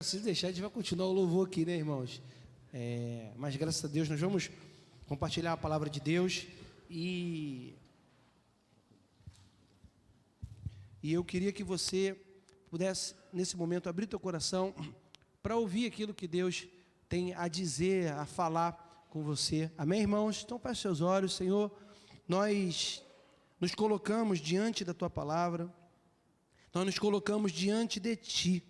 Se deixar, a gente vai continuar o louvor aqui, né, irmãos? Mas graças a Deus nós vamos compartilhar a palavra de Deus e eu queria que você pudesse, nesse momento, abrir teu coração para ouvir aquilo que Deus tem a dizer, a falar com você. Amém, irmãos? Então, feche seus olhos. Senhor, nós nos colocamos diante da Tua palavra, nós nos colocamos diante de Ti.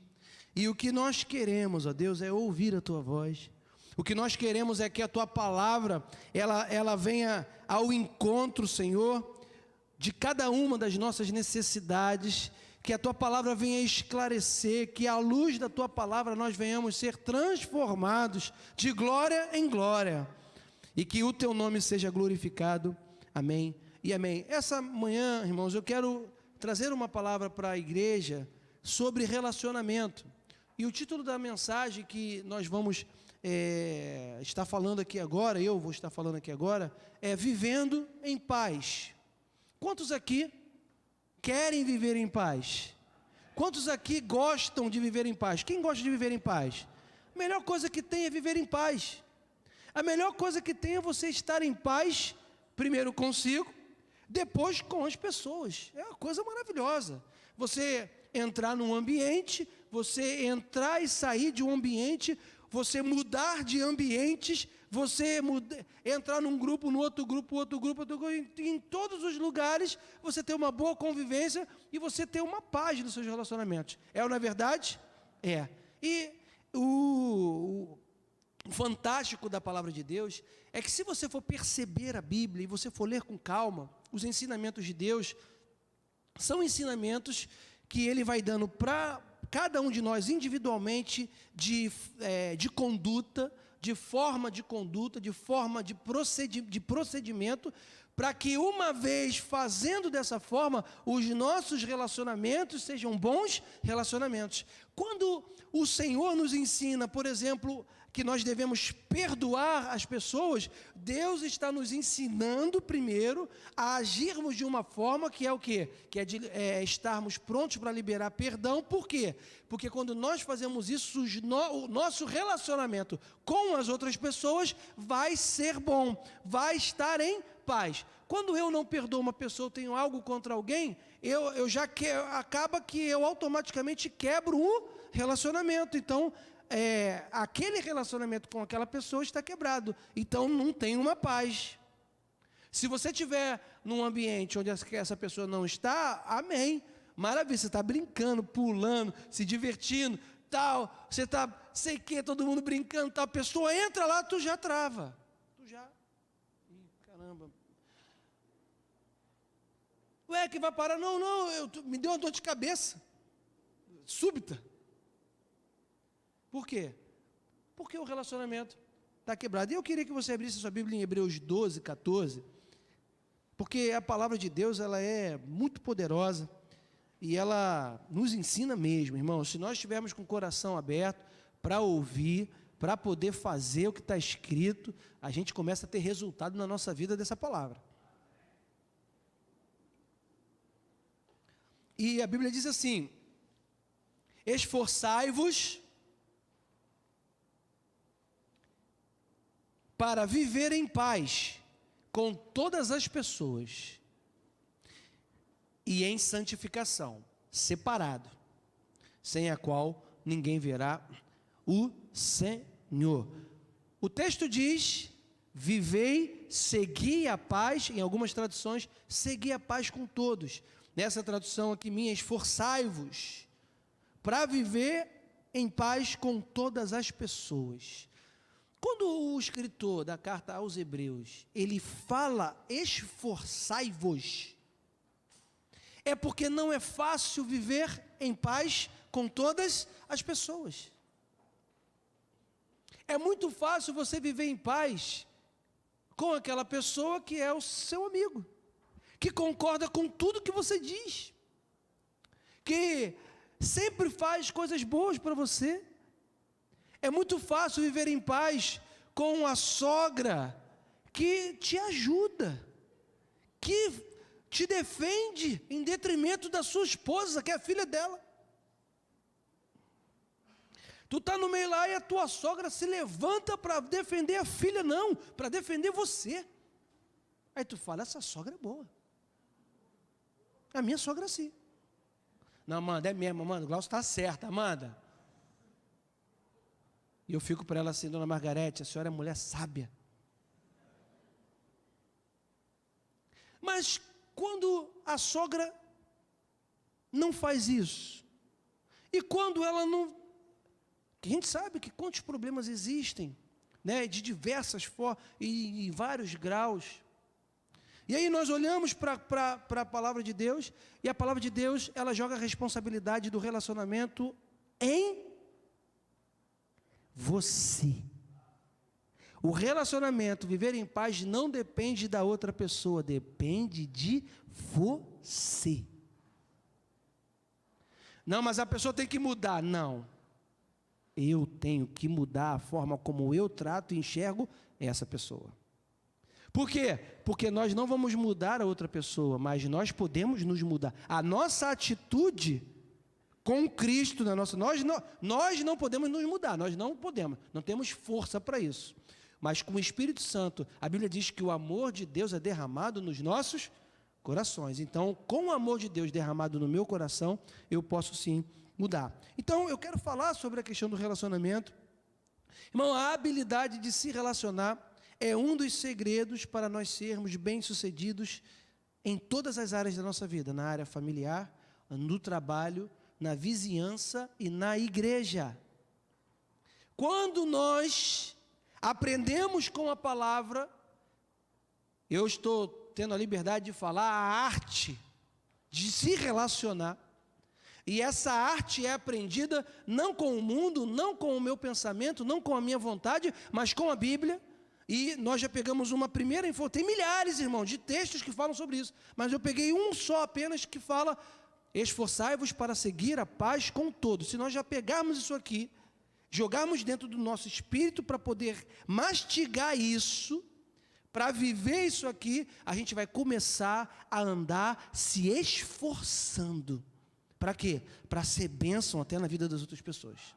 E o que nós queremos, ó Deus, é ouvir a Tua voz. O que nós queremos é que a Tua palavra, ela venha ao encontro, Senhor, de cada uma das nossas necessidades, que a Tua palavra venha esclarecer, que à luz da Tua palavra nós venhamos ser transformados de glória em glória, e que o Teu nome seja glorificado. Amém e amém. Essa manhã, irmãos, eu quero trazer uma palavra para a igreja sobre relacionamento. E o título da mensagem que nós vamos estar falando aqui agora, eu vou estar falando aqui agora, é Vivendo em Paz. Quantos aqui querem viver em paz? Quantos aqui gostam de viver em paz? Quem gosta de viver em paz? A melhor coisa que tem é viver em paz. A melhor coisa que tem é você estar em paz, primeiro consigo, depois com as pessoas. É uma coisa maravilhosa. Você entrar num ambiente, você entrar e sair de um ambiente, você mudar de ambientes, você entrar num grupo, no outro grupo, em todos os lugares, você ter uma boa convivência e você ter uma paz nos seus relacionamentos. É ou não é verdade? É. E o fantástico da palavra de Deus é que se você for perceber a Bíblia e você for ler com calma, os ensinamentos de Deus são ensinamentos que Ele vai dando para cada um de nós individualmente de conduta, de forma de conduta, de forma de procedimento, para que uma vez fazendo dessa forma, os nossos relacionamentos sejam bons relacionamentos. Quando o Senhor nos ensina, por exemplo, que nós devemos perdoar as pessoas, Deus está nos ensinando primeiro a agirmos de uma forma que é o quê? Que é estarmos prontos para liberar perdão. Por quê? Porque quando nós fazemos isso, o nosso relacionamento com as outras pessoas vai ser bom, vai estar em paz. Quando eu não perdoo uma pessoa, eu tenho algo contra alguém, acaba que eu automaticamente quebro o relacionamento. Então, aquele relacionamento com aquela pessoa está quebrado, então não tem uma paz. Se você estiver num ambiente onde essa pessoa não está, amém, maravilha, você está brincando, pulando, se divertindo, tal, você está, sei que, todo mundo brincando, tal, a pessoa entra lá, tu já trava, caramba, ué, que vai parar? Não, me deu uma dor de cabeça, súbita. Por quê? Porque o relacionamento está quebrado. E eu queria que você abrisse a sua Bíblia em Hebreus 12, 14, porque a palavra de Deus, ela é muito poderosa e ela nos ensina mesmo, irmãos. Se nós estivermos com o coração aberto para ouvir, para poder fazer o que está escrito, a gente começa a ter resultado na nossa vida dessa palavra. E a Bíblia diz assim: esforçai-vos para viver em paz com todas as pessoas e em santificação, separado, sem a qual ninguém verá o Senhor. O texto diz: vivei, segui a paz, em algumas traduções, segui a paz com todos. Nessa tradução aqui minha, esforçai-vos para viver em paz com todas as pessoas. Quando o escritor da carta aos Hebreus, ele fala esforçai-vos, é porque não é fácil viver em paz com todas as pessoas. É muito fácil você viver em paz com aquela pessoa que é o seu amigo, que concorda com tudo que você diz, que sempre faz coisas boas para você. É muito fácil viver em paz com a sogra que te ajuda, que te defende em detrimento da sua esposa, que é a filha dela. Tu está no meio lá e a tua sogra se levanta para defender a filha, não, para defender você. Aí tu fala, essa sogra é boa. A minha sogra é assim. Não, Amanda, é mesmo, Amanda, o Glaucio está certo, Amanda. E eu fico para ela assim, dona Margarete, a senhora é mulher sábia. Mas quando a sogra não faz isso, e quando ela não... A gente sabe que quantos problemas existem, né, de diversas formas, e em vários graus. E aí nós olhamos para a palavra de Deus, e a palavra de Deus, ela joga a responsabilidade do relacionamento em você. O relacionamento, viver em paz, não depende da outra pessoa, depende de você. Não, mas a pessoa tem que mudar. Não. Eu tenho que mudar a forma como eu trato e enxergo essa pessoa. Por quê? Porque nós não vamos mudar a outra pessoa, mas nós podemos nos mudar. A nossa atitude com Cristo na nossa... Nós não podemos nos mudar, nós não podemos, não temos força para isso. Mas com o Espírito Santo, a Bíblia diz que o amor de Deus é derramado nos nossos corações. Então, com o amor de Deus derramado no meu coração, eu posso sim mudar. Então, eu quero falar sobre a questão do relacionamento. Irmão, a habilidade de se relacionar é um dos segredos para nós sermos bem-sucedidos em todas as áreas da nossa vida, na área familiar, no trabalho, na vizinhança e na igreja. Quando nós aprendemos com a palavra, eu estou tendo a liberdade de falar a arte de se relacionar, e essa arte é aprendida não com o mundo, não com o meu pensamento, não com a minha vontade, mas com a Bíblia. E nós já pegamos uma primeira informação, tem milhares, irmão, de textos que falam sobre isso, mas eu peguei um só apenas que fala, esforçai-vos para seguir a paz com todos. Se nós já pegarmos isso aqui, jogarmos dentro do nosso espírito para poder mastigar isso, para viver isso aqui, a gente vai começar a andar se esforçando. Para quê? Para ser bênção até na vida das outras pessoas.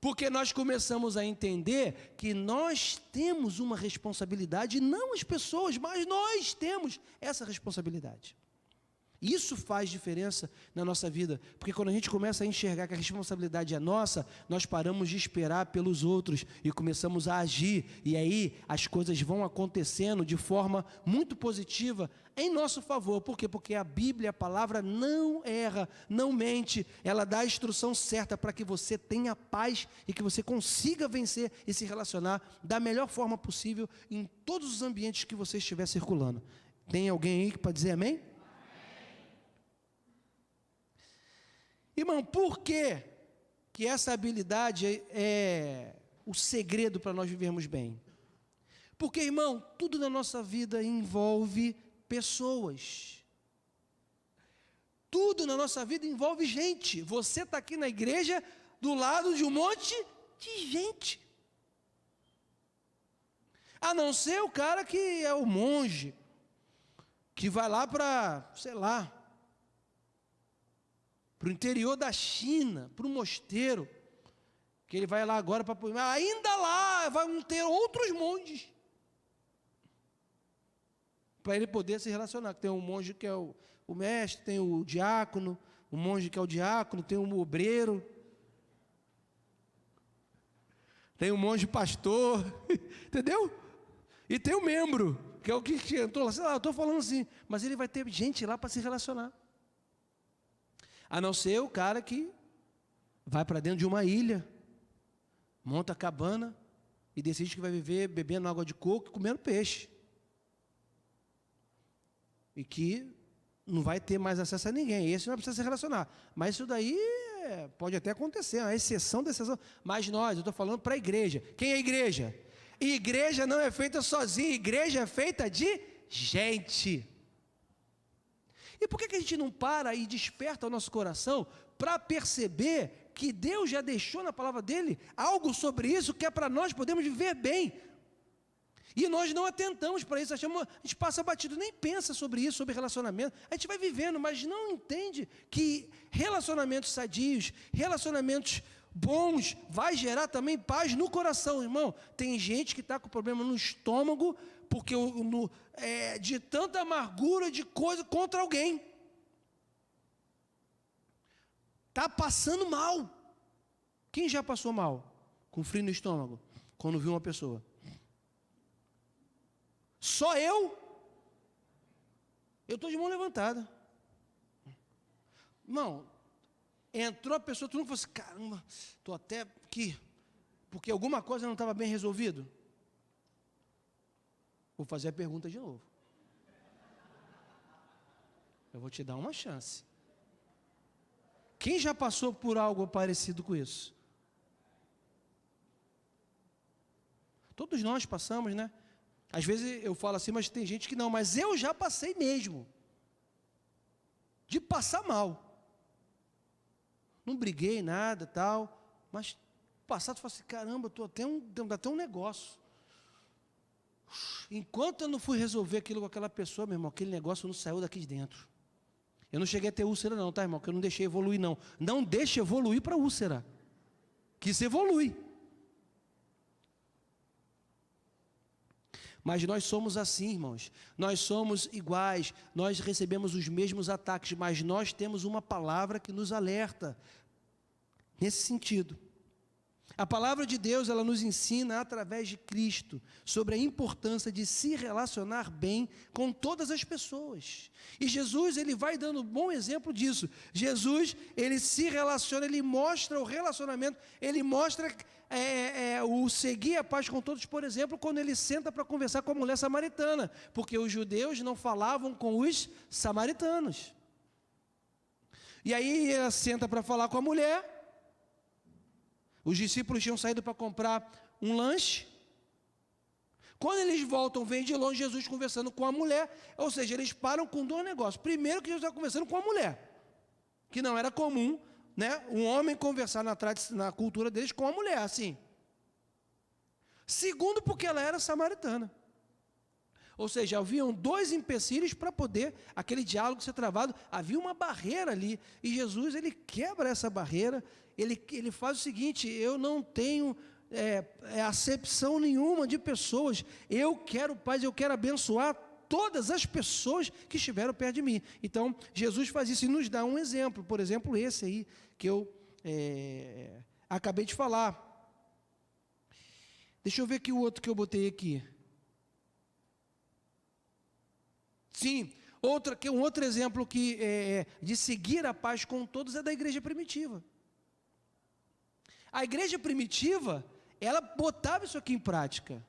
Porque nós começamos a entender que nós temos uma responsabilidade, não as pessoas, mas nós temos essa responsabilidade. Isso faz diferença na nossa vida, porque quando a gente começa a enxergar que a responsabilidade é nossa, nós paramos de esperar pelos outros e começamos a agir, e aí as coisas vão acontecendo de forma muito positiva em nosso favor. Por quê? Porque a Bíblia, a palavra, não erra, não mente, ela dá a instrução certa para que você tenha paz e que você consiga vencer e se relacionar da melhor forma possível em todos os ambientes que você estiver circulando. Tem alguém aí para dizer amém? Irmão, por que essa habilidade é o segredo para nós vivermos bem? Porque, irmão, tudo na nossa vida envolve pessoas. Tudo na nossa vida envolve gente. Você está aqui na igreja do lado de um monte de gente. A não ser o cara que é o monge, que vai lá para, sei lá, para o interior da China, para o mosteiro, que ele vai lá agora para... Ainda lá vão ter outros monges, para ele poder se relacionar. Tem um monge que é o mestre, tem o diácono, o monge que é o diácono, tem um obreiro, tem um monge pastor, entendeu? E tem o membro, que é o que entrou lá, sei lá, eu estou falando assim, mas ele vai ter gente lá para se relacionar. A não ser o cara que vai para dentro de uma ilha, monta a cabana e decide que vai viver bebendo água de coco e comendo peixe. E que não vai ter mais acesso a ninguém. Esse não precisa se relacionar. Mas isso daí pode até acontecer, é uma exceção da exceção. Mas nós, eu estou falando para a igreja. Quem é a igreja? Igreja não é feita sozinha, igreja é feita de gente. E por que a gente não para e desperta o nosso coração para perceber que Deus já deixou na palavra dele algo sobre isso que é para nós podermos viver bem? E nós não atentamos para isso, a gente passa batido, nem pensa sobre isso, sobre relacionamento. A gente vai vivendo, mas não entende que relacionamentos sadios, relacionamentos bons, vai gerar também paz no coração, irmão. Tem gente que está com problema no estômago, porque de tanta amargura de coisa contra alguém. Está passando mal. Quem já passou mal? Com frio no estômago, quando viu uma pessoa? Só eu? Eu estou de mão levantada. Irmão, entrou a pessoa, tu não falou assim, caramba, estou até aqui, porque alguma coisa não estava bem resolvido. Vou fazer a pergunta de novo. Eu vou te dar uma chance. Quem já passou por algo parecido com isso? Todos nós passamos, né? Às vezes eu falo assim, mas tem gente que não, mas eu já passei mesmo. De passar mal. Não briguei, nada, tal, mas passado eu falo assim, caramba, dá até um negócio. Enquanto eu não fui resolver aquilo com aquela pessoa, meu irmão, aquele negócio não saiu daqui de dentro. Eu não cheguei a ter úlcera não, tá, irmão? Que eu não deixei evoluir não. Não deixe evoluir para úlcera. Que isso evolui. Mas nós somos assim, irmãos. Nós somos iguais. Nós recebemos os mesmos ataques, mas nós temos uma palavra que nos alerta. Nesse sentido. A palavra de Deus, ela nos ensina, através de Cristo, sobre a importância de se relacionar bem com todas as pessoas. E Jesus, ele vai dando um bom exemplo disso. Jesus, ele se relaciona, ele mostra o relacionamento, ele mostra o seguir a paz com todos, por exemplo, quando ele senta para conversar com a mulher samaritana, porque os judeus não falavam com os samaritanos. E aí ela senta para falar com a mulher. Os discípulos tinham saído para comprar um lanche. Quando eles voltam, vem de longe Jesus conversando com a mulher. Ou seja, eles param com dois negócios. Primeiro, que Jesus estava conversando com a mulher, que não era comum, né, um homem conversar na cultura deles com a mulher, assim. Segundo, porque ela era samaritana. Ou seja, haviam dois empecilhos para poder aquele diálogo ser travado. Havia uma barreira ali. E Jesus, ele quebra essa barreira. Ele faz o seguinte, eu não tenho acepção nenhuma de pessoas. Eu quero paz, eu quero abençoar todas as pessoas que estiveram perto de mim. Então, Jesus faz isso e nos dá um exemplo. Por exemplo, esse aí que eu acabei de falar. Deixa eu ver aqui o outro que eu botei aqui. Sim, um outro exemplo de seguir a paz com todos é da igreja primitiva. A igreja primitiva, ela botava isso aqui em prática,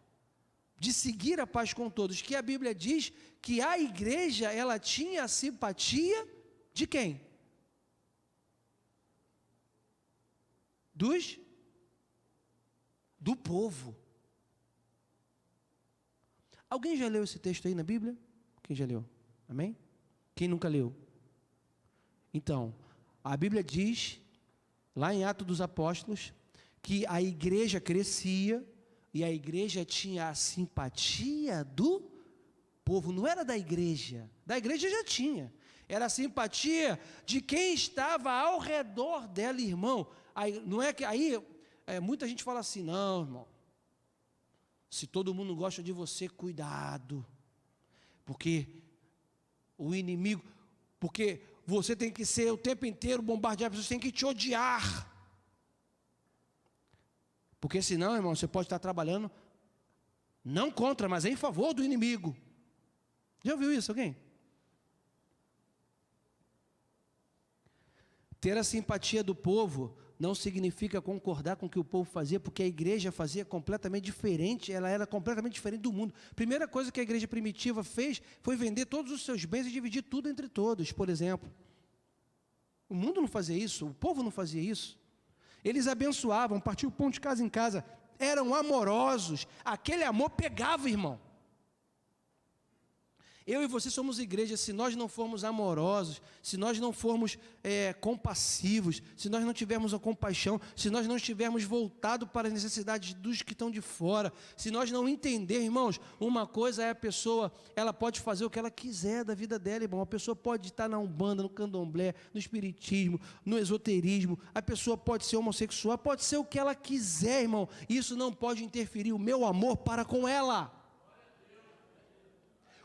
de seguir a paz com todos, que a Bíblia diz que a igreja, ela tinha a simpatia de quem? Do povo. Alguém já leu esse texto aí na Bíblia? Quem já leu? Amém? Quem nunca leu? Então, a Bíblia diz, lá em Atos dos Apóstolos, que a igreja crescia e a igreja tinha a simpatia do povo. Não era da igreja já tinha. Era a simpatia de quem estava ao redor dela, irmão. Aí, não é que muita gente fala assim, não, irmão, se todo mundo gosta de você, cuidado. Porque o inimigo, porque você tem que ser o tempo inteiro bombardeado, as pessoas têm que te odiar. Porque senão, irmão, você pode estar trabalhando, não contra, mas em favor do inimigo. Já ouviu isso, alguém? Ter a simpatia do povo não significa concordar com o que o povo fazia, porque a igreja fazia completamente diferente, ela era completamente diferente do mundo. Primeira coisa que a igreja primitiva fez foi vender todos os seus bens e dividir tudo entre todos, por exemplo. O mundo não fazia isso, o povo não fazia isso. Eles abençoavam, partiam o pão de casa em casa, eram amorosos, aquele amor pegava, irmão. Eu e você somos igreja. Se nós não formos amorosos, se nós não formos compassivos, se nós não tivermos a compaixão, se nós não estivermos voltados para as necessidades dos que estão de fora, se nós não entender, irmãos, uma coisa é a pessoa, ela pode fazer o que ela quiser da vida dela, irmão. A pessoa pode estar na Umbanda, no Candomblé, no Espiritismo, no esoterismo, a pessoa pode ser homossexual, pode ser o que ela quiser, irmão. Isso não pode interferir o meu amor para com ela.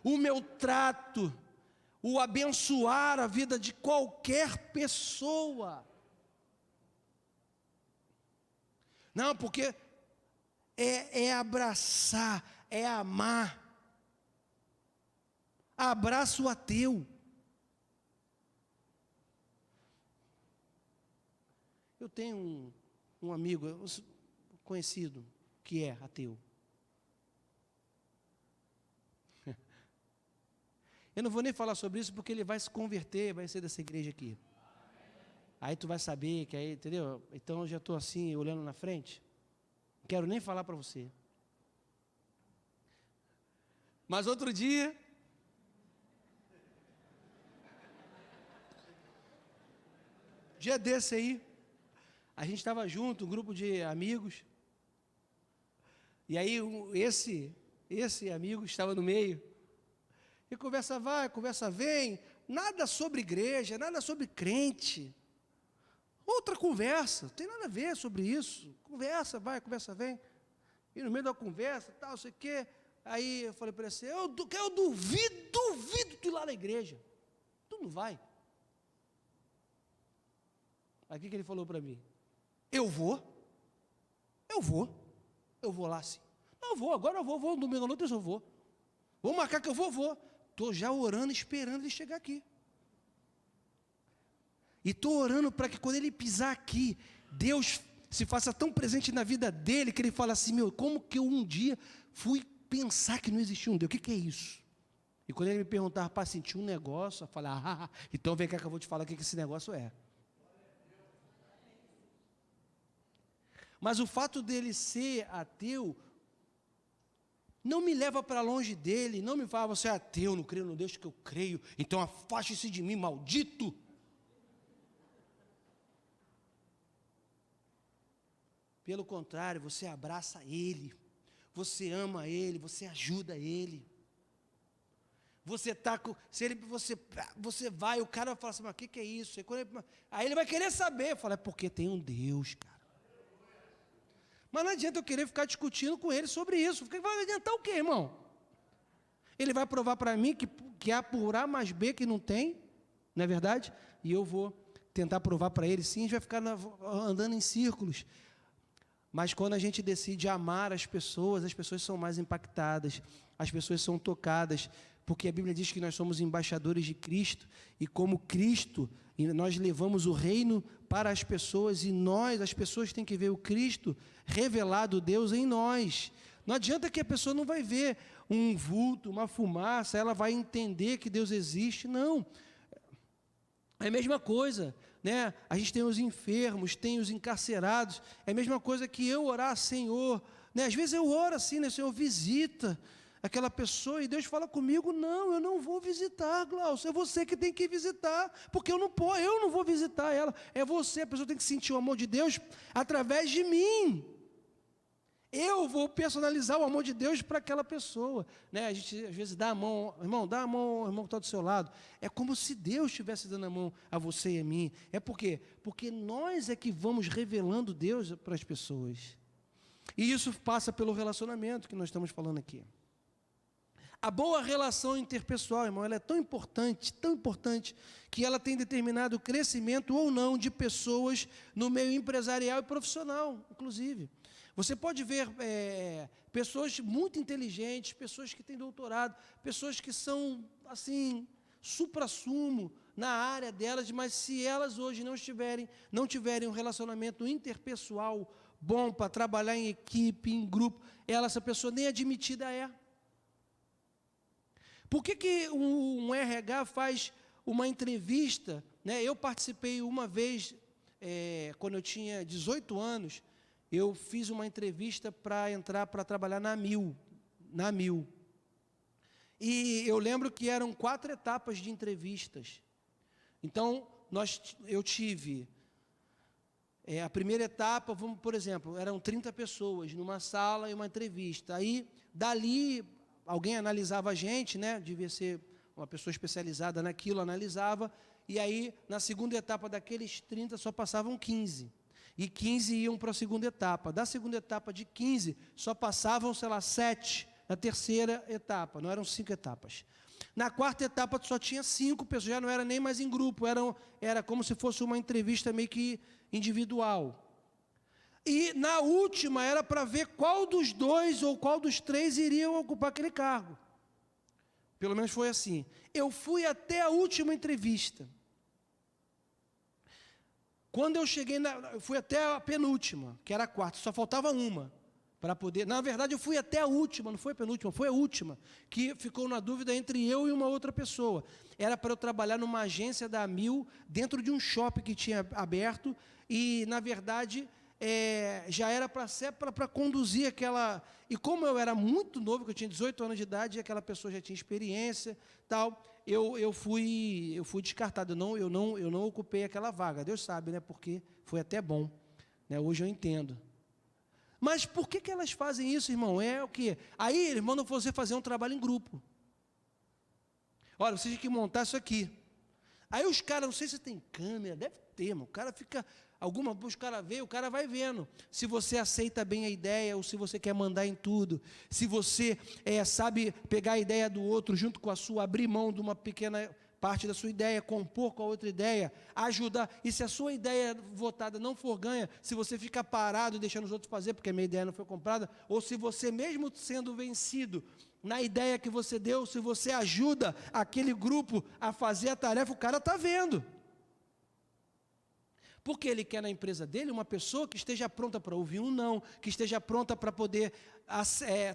O meu trato, o abençoar a vida de qualquer pessoa. Não, porque é abraçar, é amar. Abraça o ateu. Eu tenho um amigo conhecido que é ateu. Eu não vou nem falar sobre isso porque ele vai se converter, vai ser dessa igreja aqui. Aí tu vai saber que aí, entendeu? Então eu já estou assim, olhando na frente. Não quero nem falar para você. Mas outro dia, dia desse aí, a gente estava junto, um grupo de amigos. E aí esse amigo estava no meio. E conversa vai, conversa vem, nada sobre igreja, nada sobre crente. Outra conversa, não tem nada a ver sobre isso. Conversa vai, conversa vem. E no meio da conversa, tal, não sei o quê. Aí eu falei para ele assim, eu duvido tu ir lá na igreja. Tu não vai. Aí o que ele falou para mim? Eu vou lá sim. Não, eu vou, agora eu vou no domingo à noite eu vou. Vou marcar que eu vou. Estou já orando, esperando ele chegar aqui. E estou orando para que quando ele pisar aqui, Deus se faça tão presente na vida dele, que ele fala assim, como que eu um dia fui pensar que não existia um Deus? O que é isso? E quando ele me perguntar para sentir um negócio, eu falar, então vem cá que eu vou te falar o que esse negócio é. Mas o fato dele ser ateu não me leva para longe dele, não me fala, você é ateu, não creio no Deus que eu creio, então afaste-se de mim, maldito. Pelo contrário, você abraça ele, você ama ele, você ajuda ele. Você está com, se ele, você vai, o cara vai falar assim, mas o que é isso? Aí ele vai querer saber, fala, é porque tem um Deus, cara. Mas não adianta eu querer ficar discutindo com ele sobre isso. Vai adiantar o quê, irmão? Ele vai provar para mim que há por A mais B que não tem, não é verdade? E eu vou tentar provar para ele, sim, a gente vai ficar andando em círculos. Mas quando a gente decide amar as pessoas são mais impactadas, as pessoas são tocadas, porque a Bíblia diz que nós somos embaixadores de Cristo, e como Cristo, nós levamos o reino para as pessoas, e as pessoas têm que ver o Cristo revelado, Deus em nós. Não adianta que a pessoa não vai ver um vulto, uma fumaça, ela vai entender que Deus existe, não. É a mesma coisa, né? A gente tem os enfermos, tem os encarcerados, é a mesma coisa que eu orar, Senhor, né? Às vezes eu oro assim, né? Senhor, visita aquela pessoa, e Deus fala comigo, não, eu não vou visitar, Glaucio, é você que tem que visitar, porque eu não vou visitar ela, é você, a pessoa tem que sentir o amor de Deus através de mim. Eu vou personalizar o amor de Deus para aquela pessoa, né? A gente às vezes dá a mão, irmão, dá a mão ao irmão que está do seu lado. É como se Deus estivesse dando a mão a você e a mim. É por quê? Porque nós é que vamos revelando Deus para as pessoas. E isso passa pelo relacionamento que nós estamos falando aqui. A boa relação interpessoal, irmão, ela é tão importante, que ela tem determinado o crescimento ou não de pessoas no meio empresarial e profissional, inclusive. Você pode ver pessoas muito inteligentes, pessoas que têm doutorado, pessoas que são, assim, supra-sumo na área delas, mas se elas hoje não tiverem um relacionamento interpessoal bom para trabalhar em equipe, em grupo, essa pessoa nem admitida é. Por que um RH faz uma entrevista, né? Eu participei uma vez, quando eu tinha 18 anos, eu fiz uma entrevista para entrar para trabalhar na Mil. E eu lembro que eram 4 etapas de entrevistas. Então, eu tive a primeira etapa, por exemplo, eram 30 pessoas numa sala e uma entrevista. Aí, dali, alguém analisava a gente, né? Devia ser uma pessoa especializada naquilo, analisava. E aí, na segunda etapa daqueles 30, só passavam 15. E 15 iam para a segunda etapa. Da segunda etapa de 15, só passavam, 7 na terceira etapa. Não eram 5 etapas. Na quarta etapa, só tinha 5 pessoas, já não era nem mais em grupo, era como se fosse uma entrevista meio que individual. E na última, era para ver qual dos 2 ou qual dos 3 iriam ocupar aquele cargo. Pelo menos foi assim. Eu fui até a última entrevista. Quando eu cheguei, eu fui até a penúltima, que era a quarta, só faltava uma para poder. Na verdade, eu fui até a última, não foi a penúltima, foi a última, que ficou na dúvida entre eu e uma outra pessoa. Era para eu trabalhar numa agência da Amil, dentro de um shopping que tinha aberto, e, na verdade, já era para conduzir aquela. E como eu era muito novo, que eu tinha 18 anos de idade, e aquela pessoa já tinha experiência, tal, eu fui descartado. Eu não ocupei aquela vaga. Deus sabe, né? Porque foi até bom, né? Hoje eu entendo. Mas por que elas fazem isso, irmão? É o quê? Aí, irmão, não você fazer um trabalho em grupo. Olha, você tem que montar isso aqui. Aí os caras, não sei se tem câmera, deve ter, irmão. O cara fica, os caras veem, o cara vai vendo. Se você aceita bem a ideia, ou se você quer mandar em tudo. Se você sabe pegar a ideia do outro junto com a sua, abrir mão de uma pequena parte da sua ideia, compor com a outra ideia, ajudar. E se a sua ideia votada não for ganha, se você ficar parado e deixando os outros fazer, porque a minha ideia não foi comprada, ou se você mesmo sendo vencido na ideia que você deu, se você ajuda aquele grupo a fazer a tarefa, o cara está vendo. Porque ele quer na empresa dele uma pessoa que esteja pronta para ouvir um não, que esteja pronta para poder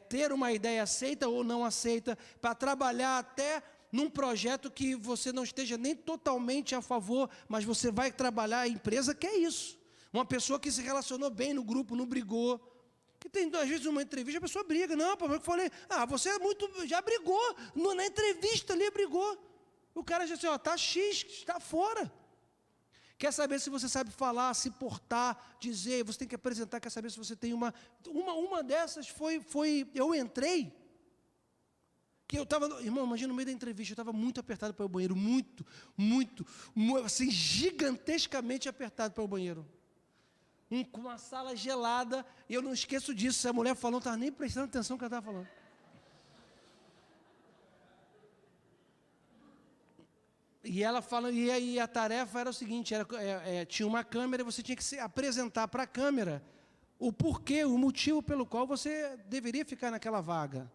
ter uma ideia aceita ou não aceita, para trabalhar até num projeto que você não esteja nem totalmente a favor, mas você vai trabalhar, a empresa quer isso. Uma pessoa que se relacionou bem no grupo, não brigou. Que tem, às vezes, uma entrevista, a pessoa briga. Não, eu falei, você já brigou, na entrevista ali brigou. O cara já disse, está X, está fora. Quer saber se você sabe falar, se portar, dizer, você tem que apresentar, quer saber se você tem uma dessas eu entrei, que eu estava, irmão, imagina no meio da entrevista, eu estava muito apertado para o banheiro, muito, assim, gigantescamente apertado para o banheiro. Com uma sala gelada, e eu não esqueço disso, se a mulher falou, não estava nem prestando atenção no que ela estava falando. E ela fala, e aí a tarefa era o seguinte, tinha uma câmera, e você tinha que se apresentar para a câmera o porquê, o motivo pelo qual você deveria ficar naquela vaga.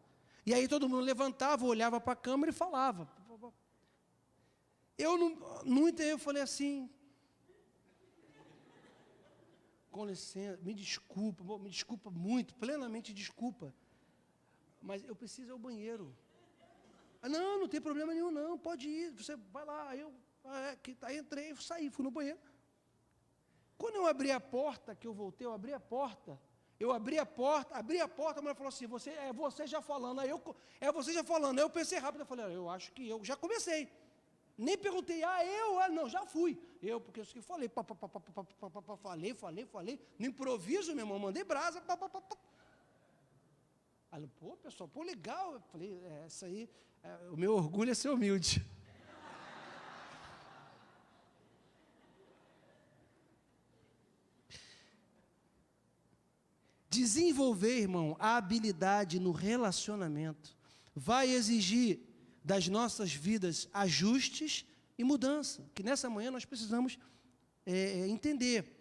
E aí todo mundo levantava, olhava para a câmera e falava. Eu não entendi, eu falei assim, com licença, me desculpa muito, plenamente desculpa, mas eu preciso ir ao banheiro. Não tem problema nenhum, não, pode ir, você vai lá. Aí entrei, saí, fui no banheiro. Quando eu abri a porta, que eu voltei, eu abri a porta, a mulher falou assim, você já falando, aí eu pensei rápido, eu falei, eu acho que eu já comecei. Nem perguntei, não, já fui. Porque eu falei, falei, no improviso, meu irmão, mandei brasa, Aí, pessoal, legal. Eu falei, essa aí, o meu orgulho é ser humilde. Desenvolver, irmão, a habilidade no relacionamento vai exigir das nossas vidas ajustes e mudança, que nessa manhã nós precisamos entender.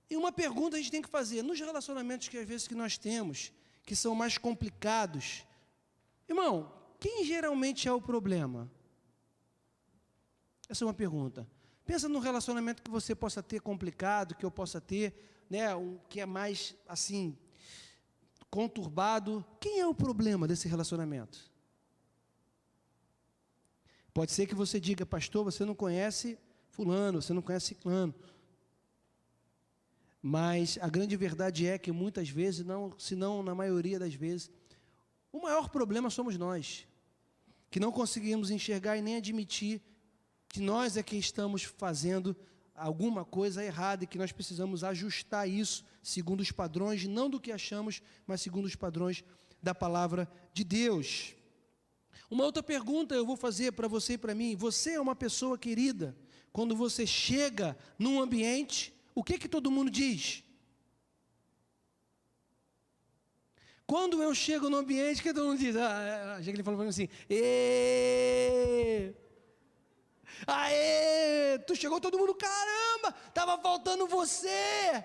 E uma pergunta a gente tem que fazer, nos relacionamentos que às vezes que nós temos, que são mais complicados, irmão, quem geralmente é o problema? Essa é uma pergunta. Pensa no relacionamento que você possa ter complicado, que eu possa ter, né, que é mais, assim, conturbado. Quem é o problema desse relacionamento? Pode ser que você diga, pastor, você não conhece fulano, você não conhece ciclano. Mas a grande verdade é que muitas vezes, se não na maioria das vezes, O maior problema somos nós, que não conseguimos enxergar e nem admitir que nós é quem estamos fazendo alguma coisa errada e que nós precisamos ajustar isso segundo os padrões, não do que achamos, mas segundo os padrões da palavra de Deus. Uma outra pergunta eu vou fazer para você e para mim: você é uma pessoa querida? Quando você chega num ambiente, o que todo mundo diz? Quando eu chego no ambiente, o que todo mundo diz? Achei que ele falou para mim assim: aê, tu chegou, todo mundo, caramba, estava faltando você,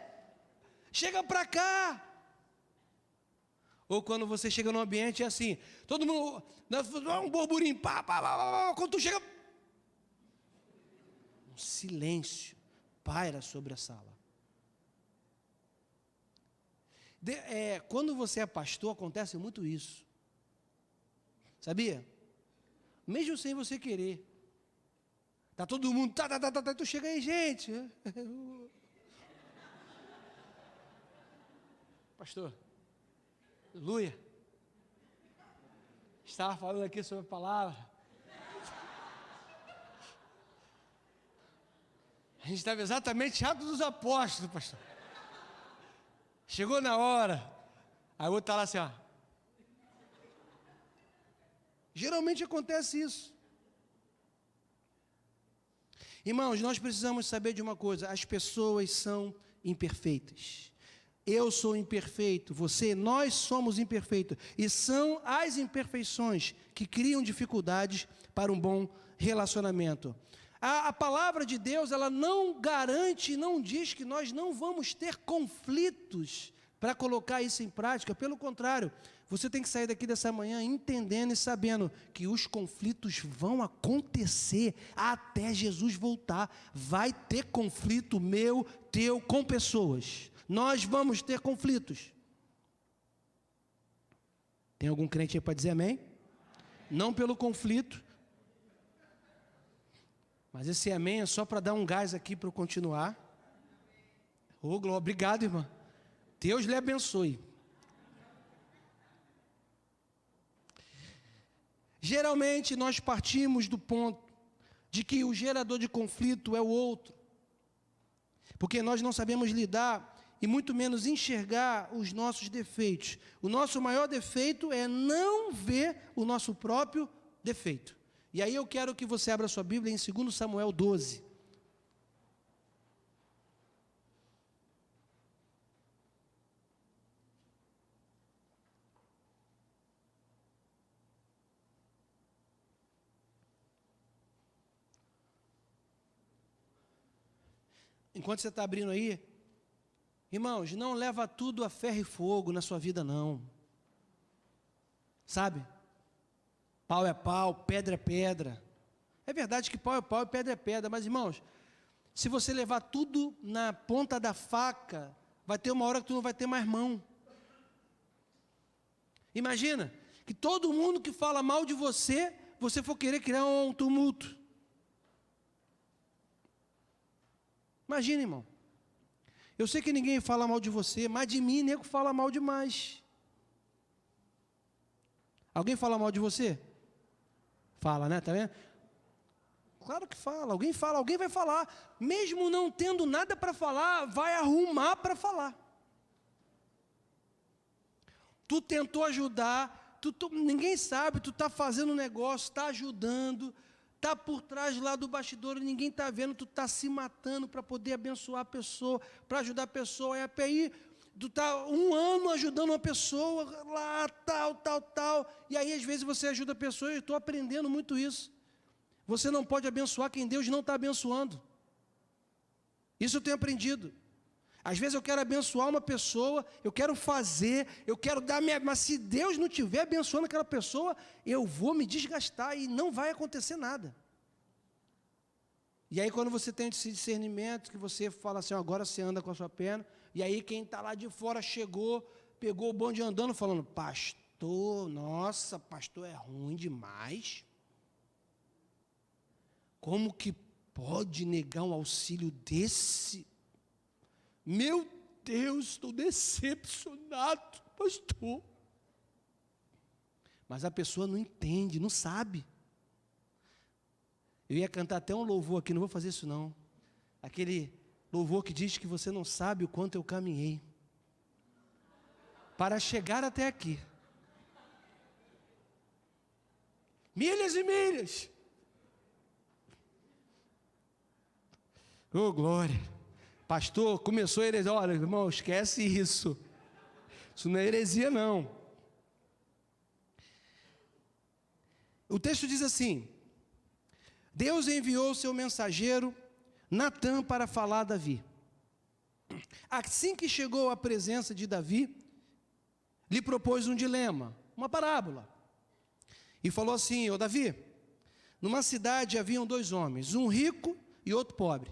chega para cá. Ou quando você chega no ambiente, é assim, todo mundo, um burburinho, pá, quando tu chega, um silêncio paira sobre a sala. Quando você é pastor, acontece muito isso. Sabia? Mesmo sem você querer. Tá todo mundo, tu chega aí, gente. Pastor, aleluia. Estava falando aqui sobre a palavra. A gente estava exatamente Atos dos Apóstolos, pastor. Chegou na hora. Aí o outro está lá assim, ó. Geralmente acontece isso. Irmãos, nós precisamos saber de uma coisa: as pessoas são imperfeitas. Eu sou imperfeito, nós somos imperfeitos. E são as imperfeições que criam dificuldades para um bom relacionamento. A palavra de Deus, ela não garante, não diz que nós não vamos ter conflitos para colocar isso em prática. Pelo contrário, você tem que sair daqui dessa manhã entendendo e sabendo que os conflitos vão acontecer até Jesus voltar. Vai ter conflito meu, teu, com pessoas. Nós vamos ter conflitos. Tem algum crente aí para dizer amém? Não pelo conflito, mas esse amém é só para dar um gás aqui para eu continuar. Ô, glória, obrigado, irmã. Deus lhe abençoe. Geralmente nós partimos do ponto de que o gerador de conflito é o outro, porque nós não sabemos lidar e muito menos enxergar os nossos defeitos. O nosso maior defeito é não ver o nosso próprio defeito. E aí eu quero que você abra sua Bíblia em 2 Samuel 12. Enquanto você está abrindo aí, irmãos, não leva tudo a ferro e fogo na sua vida, não. Sabe? Pau é pau, pedra é pedra. É verdade que pau é pau e pedra é pedra, mas, irmãos, se você levar tudo na ponta da faca, vai ter uma hora que tu não vai ter mais mão. Imagina que todo mundo que fala mal de você, você for querer criar um tumulto. Imagina, irmão. Eu sei que ninguém fala mal de você, mas de mim, nego fala mal demais. Alguém fala mal de você? Fala, né? Tá vendo? Claro que fala. Alguém fala, alguém vai falar. Mesmo não tendo nada para falar, vai arrumar para falar. Tu tentou ajudar, ninguém sabe, tu está fazendo um negócio, está ajudando, está por trás lá do bastidor, ninguém está vendo, tu está se matando para poder abençoar a pessoa, para ajudar a pessoa. Aí tu está 1 ano ajudando uma pessoa, lá, tal, e aí às vezes você ajuda a pessoa, eu estou aprendendo muito isso. Você não pode abençoar quem Deus não está abençoando. Isso eu tenho aprendido. Às vezes eu quero abençoar uma pessoa, eu quero fazer, eu quero dar mas se Deus não estiver abençoando aquela pessoa, eu vou me desgastar e não vai acontecer nada. E aí quando você tem esse discernimento, que você fala assim, agora você anda com a sua perna, e aí quem está lá de fora chegou, pegou o bonde andando, falando, pastor, nossa, pastor é ruim demais. Como que pode negar um auxílio desse? Meu Deus, estou decepcionado, pastor. mas a pessoa não entende, não sabe. Eu ia cantar até um louvor aqui, não vou fazer isso não. Aquele louvor que diz que você não sabe o quanto eu caminhei para chegar até aqui. Milhas e milhas. Oh, glória. Pastor, começou a heresia. Olha, irmão, esquece isso. Isso não é heresia, não. O texto diz assim: Deus enviou o seu mensageiro, Natã, para falar a Davi. Assim que chegou à presença de Davi, lhe propôs um dilema, uma parábola. E falou assim: ô Davi, numa cidade haviam 2 homens, um rico e outro pobre.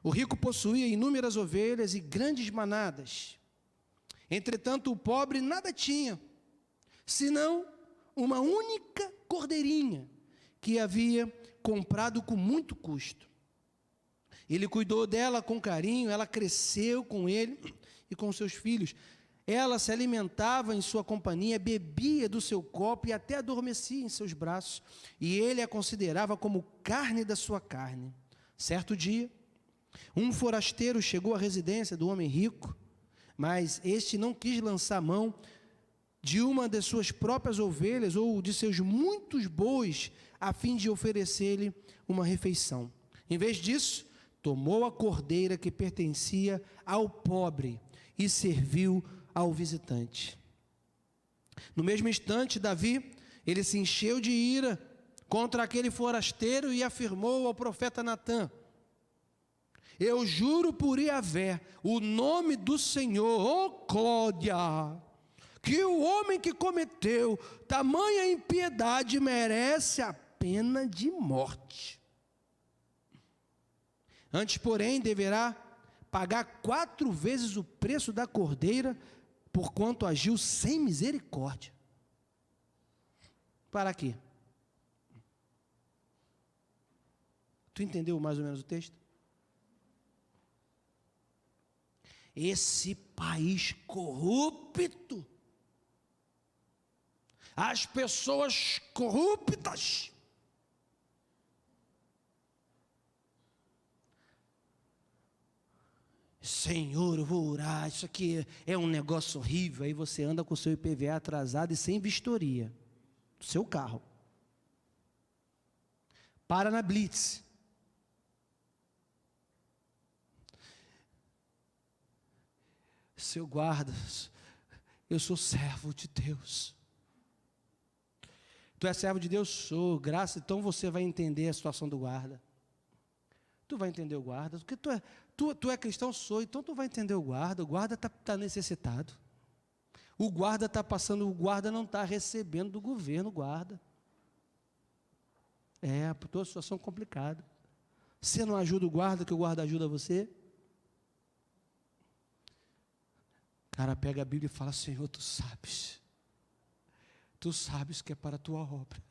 O rico possuía inúmeras ovelhas e grandes manadas. Entretanto, o pobre nada tinha, senão uma única cordeirinha, que havia comprado com muito custo. Ele cuidou dela com carinho, ela cresceu com ele e com seus filhos. Ela se alimentava em sua companhia, bebia do seu copo e até adormecia em seus braços. E ele a considerava como carne da sua carne. Certo dia, um forasteiro chegou à residência do homem rico, mas este não quis lançar mão de uma de suas próprias ovelhas ou de seus muitos bois, a fim de oferecer-lhe uma refeição. Em vez disso, tomou a cordeira que pertencia ao pobre e serviu ao visitante. No mesmo instante, Davi, ele se encheu de ira contra aquele forasteiro e afirmou ao profeta Natã: eu juro por Iavé, o nome do Senhor, ó glória, que o homem que cometeu tamanha impiedade merece a pena de morte. Antes, porém, deverá pagar 4 vezes o preço da cordeira, porquanto agiu sem misericórdia. Para quê? Tu entendeu mais ou menos o texto? Esse país corrupto, as pessoas corruptas, Senhor, eu vou orar, isso aqui é um negócio horrível. Aí você anda com o seu IPVA atrasado e sem vistoria do seu carro. Para na blitz. Seu guarda, eu sou servo de Deus. Tu és servo de Deus? Sou, graça. Então você vai entender a situação do guarda. Tu vai entender o guarda, porque tu é cristão? Sou, então tu vai entender o guarda está necessitado. O guarda está passando, o guarda não está recebendo do governo, o guarda. É, por toda situação complicada. Você não ajuda o guarda, que o guarda ajuda você? O cara pega a Bíblia e fala: Senhor, tu sabes que é para a tua obra.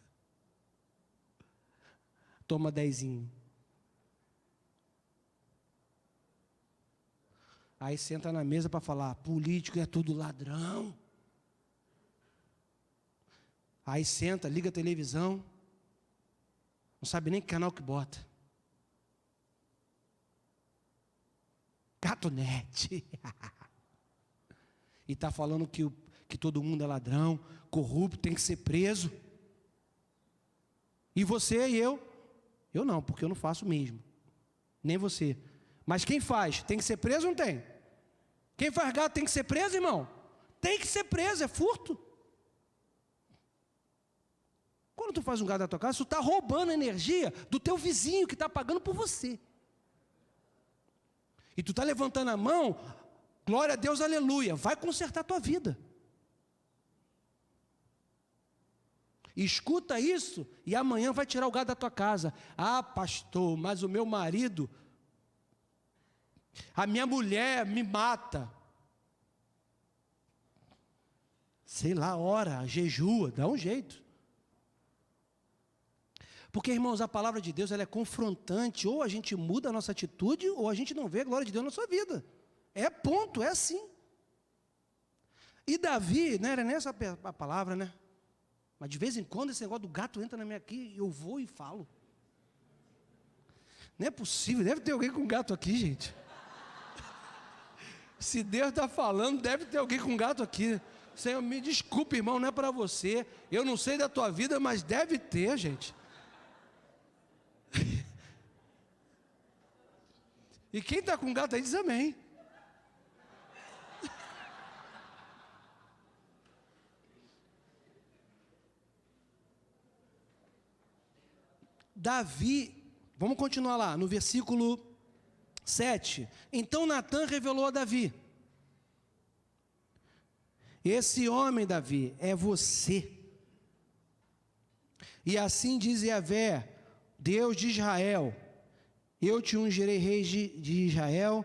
Toma 10. Aí senta na mesa para falar: político é tudo ladrão. Aí senta, liga a televisão, não sabe nem que canal que bota. Gatonete. E está falando que todo mundo é ladrão, corrupto, tem que ser preso. E você e eu? Eu não, porque eu não faço mesmo. Nem você. Mas quem faz? Tem que ser preso ou não tem? Quem faz gado tem que ser preso, irmão? Tem que ser preso, é furto. Quando tu faz um gado na tua casa, tu está roubando a energia do teu vizinho que está pagando por você. E tu está levantando a mão, glória a Deus, aleluia, vai consertar a tua vida. Escuta isso e amanhã vai tirar o gado da tua casa. Ah, pastor, mas o meu marido, a minha mulher me mata. Sei lá, ora, jejua, dá um jeito. Porque, irmãos, a palavra de Deus ela é confrontante. Ou a gente muda a nossa atitude, ou a gente não vê a glória de Deus na sua vida. É ponto, é assim. E Davi, não era nessa a palavra, né? Mas de vez em quando esse negócio do gato entra na minha aqui, eu vou e falo. Não é possível, deve ter alguém com gato aqui, gente. Se Deus está falando, deve ter alguém com gato aqui. Senhor, me desculpe, irmão, não é para você. Eu não sei da tua vida, mas deve ter, gente. E quem está com gato aí diz amém. Davi, vamos continuar lá, no versículo 7. Então Natã revelou a Davi: esse homem, Davi, é você. E assim diz Yahvé, Deus de Israel: eu te ungirei rei de Israel,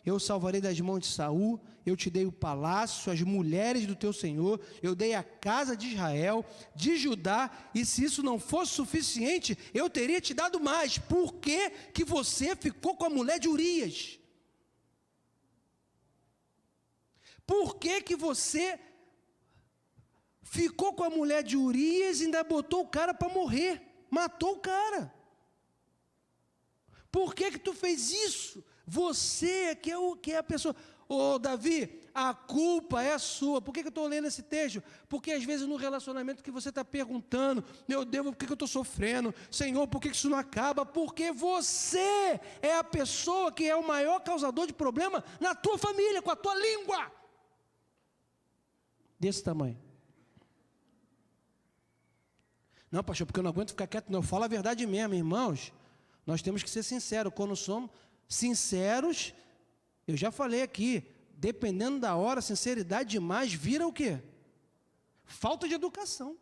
eu salvarei das mãos de Saul, eu te dei o palácio, as mulheres do teu senhor, eu dei a casa de Israel, de Judá, e se isso não fosse suficiente, eu teria te dado mais. Por que que você ficou com a mulher de Urias? Por que que você ficou com a mulher de Urias e ainda botou o cara para morrer? Matou o cara. Por que que tu fez isso? Você que é a pessoa. Ô Davi, a culpa é sua. Por que que eu estou lendo esse texto? Porque às vezes no relacionamento que você está perguntando: meu Deus, por que que eu estou sofrendo? Senhor, por que que isso não acaba? Porque você é a pessoa que é o maior causador de problema na tua família, com a tua língua. Desse tamanho. Não, pastor, porque eu não aguento ficar quieto. Não, eu falo a verdade mesmo, irmãos. Nós temos que ser sinceros. Quando somos sinceros, eu já falei aqui, dependendo da hora, sinceridade demais vira o quê? Falta de educação.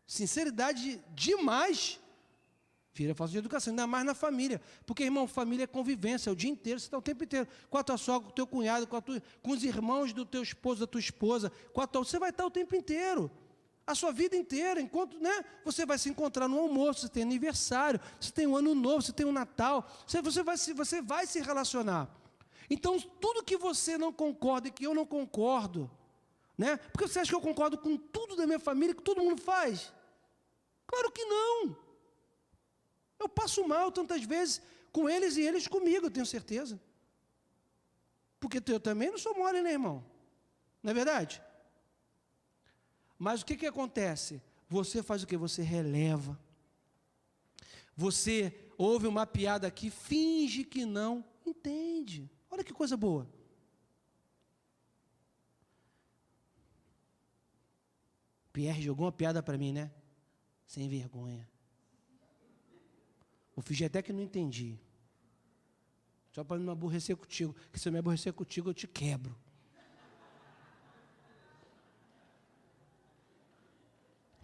Sinceridade demais vira falta de educação, ainda mais na família. Porque, irmão, família é convivência, é o dia inteiro, você está o tempo inteiro com a tua sogra, com o teu cunhado, com os irmãos do teu esposo, da tua esposa, você vai estar o tempo inteiro. A sua vida inteira, enquanto, né, você vai se encontrar no almoço, você tem aniversário, você tem um ano novo, você tem um Natal, você vai se relacionar. Então, tudo que você não concorda e que eu não concordo, né? Porque você acha que eu concordo com tudo da minha família, que todo mundo faz? Claro que não. Eu passo mal tantas vezes com eles e eles comigo, eu tenho certeza. Porque eu também não sou mole, né, irmão? Não é verdade? Mas o que acontece? Você faz o quê? Você releva. Você ouve uma piada aqui, finge que não entende. Olha que coisa boa. Pierre jogou uma piada para mim, né? Sem vergonha. Eu fingi até que não entendi. Só para não me aborrecer contigo. Porque se eu me aborrecer contigo, eu te quebro.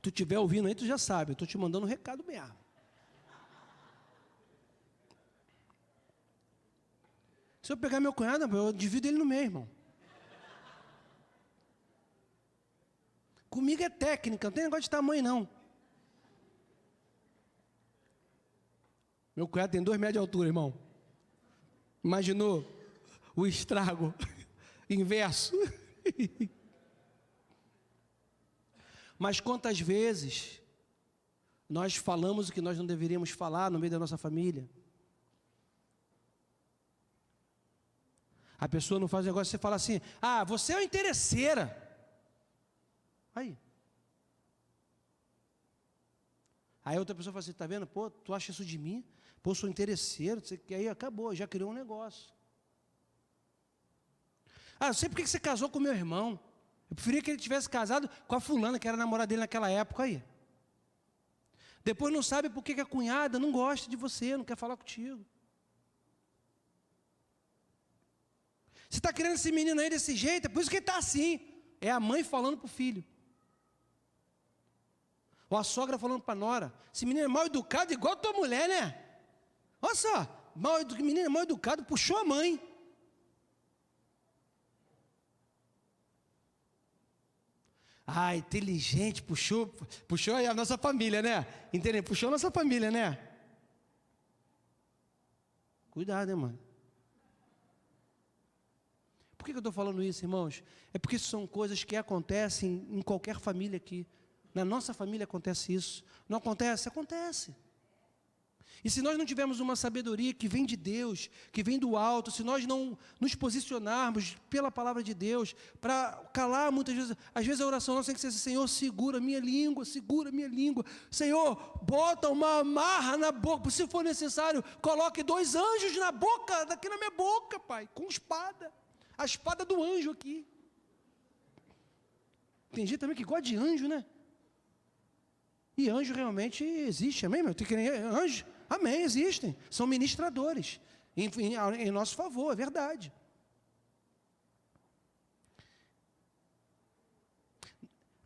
Tu estiver ouvindo aí, tu já sabe, eu estou te mandando um recado mesmo. Se eu pegar meu cunhado, eu divido ele no meio, irmão. Comigo é técnica, não tem negócio de tamanho, não. Meu cunhado tem 2 metros de altura, irmão. Imaginou o estrago inverso? Mas quantas vezes nós falamos o que nós não deveríamos falar no meio da nossa família? A pessoa não faz um negócio, você fala assim: ah, você é uma interesseira. Aí outra pessoa fala assim: tá vendo? Pô, tu acha isso de mim? Pô, eu sou interesseiro. Aí acabou, já criou um negócio. Ah, eu sei por que você casou com meu irmão. Eu preferia que ele tivesse casado com a fulana, que era namorada dele naquela época aí. Depois não sabe por que a cunhada não gosta de você, não quer falar contigo. Você está querendo esse menino aí desse jeito, é por isso que ele está assim. É a mãe falando para o filho. Ou a sogra falando para a nora: esse menino é mal educado igual a tua mulher, né? Olha só, menino é mal educado, puxou a mãe. Ah, inteligente, puxou aí a nossa família, né? Entendeu? Puxou a nossa família, né? Cuidado, hein, mano. Por que eu estou falando isso, irmãos? É porque são coisas que acontecem em qualquer família aqui. Na nossa família acontece isso. Não acontece? Acontece. E se nós não tivermos uma sabedoria que vem de Deus, que vem do alto, se nós não nos posicionarmos pela palavra de Deus, para calar muitas vezes, às vezes a oração nossa tem que ser assim: Senhor, segura minha língua, Senhor, bota uma amarra na boca, se for necessário, coloque 2 anjos na boca, daqui na minha boca, Pai, com espada, a espada do anjo aqui. Tem gente também que gosta de anjo, né? E anjo realmente existe, amém, meu? Tem que nem anjo. Amém, existem, são ministradores, em nosso favor, é verdade.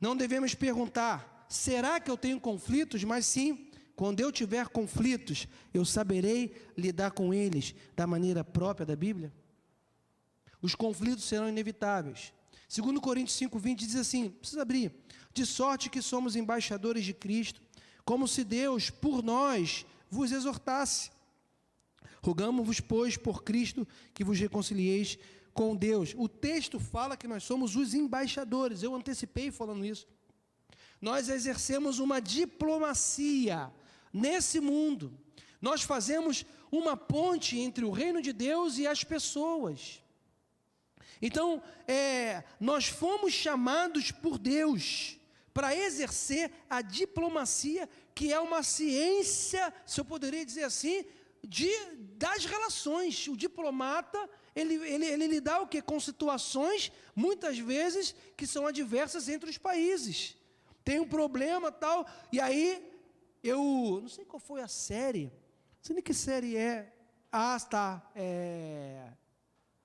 Não devemos perguntar, será que eu tenho conflitos? Mas sim, quando eu tiver conflitos, eu saberei lidar com eles da maneira própria da Bíblia? Os conflitos serão inevitáveis. 2 Coríntios 5:20 diz assim, precisa abrir, de sorte que somos embaixadores de Cristo, como se Deus, por nós, vos exortasse. Rogamo-vos, pois, por Cristo, que vos reconcilieis com Deus. O texto fala que nós somos os embaixadores, eu antecipei falando isso. Nós exercemos uma diplomacia nesse mundo. Nós fazemos uma ponte entre o reino de Deus e as pessoas. Então, nós fomos chamados por Deus para exercer a diplomacia, que é uma ciência, se eu poderia dizer assim, das relações. O diplomata, ele lida o quê? Com situações, muitas vezes, que são adversas entre os países. Tem um problema tal, e aí, eu não sei qual foi a série, não sei nem que série é.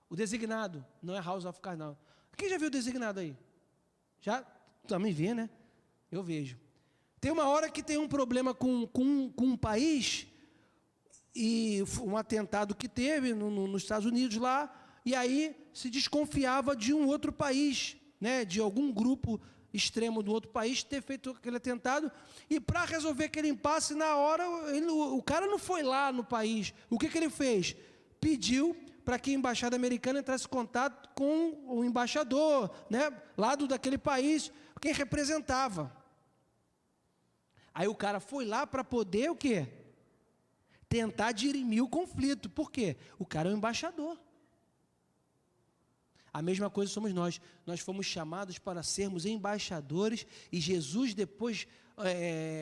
O Designado, não é House of Cards, não. Quem já viu o Designado aí? Já? Também vê, né? Eu vejo. Tem uma hora que tem um problema com um país, e um atentado que teve nos Estados Unidos lá, e aí se desconfiava de um outro país, né, de algum grupo extremo do outro país ter feito aquele atentado, e para resolver aquele impasse, na hora, o cara não foi lá no país. O que ele fez? Pediu para que a embaixada americana entrasse em contato com o embaixador, né, lá daquele país, quem representava. Aí o cara foi lá para poder o quê? Tentar dirimir o conflito. Por quê? O cara é o embaixador. A mesma coisa somos nós. Nós fomos chamados para sermos embaixadores, e Jesus depois,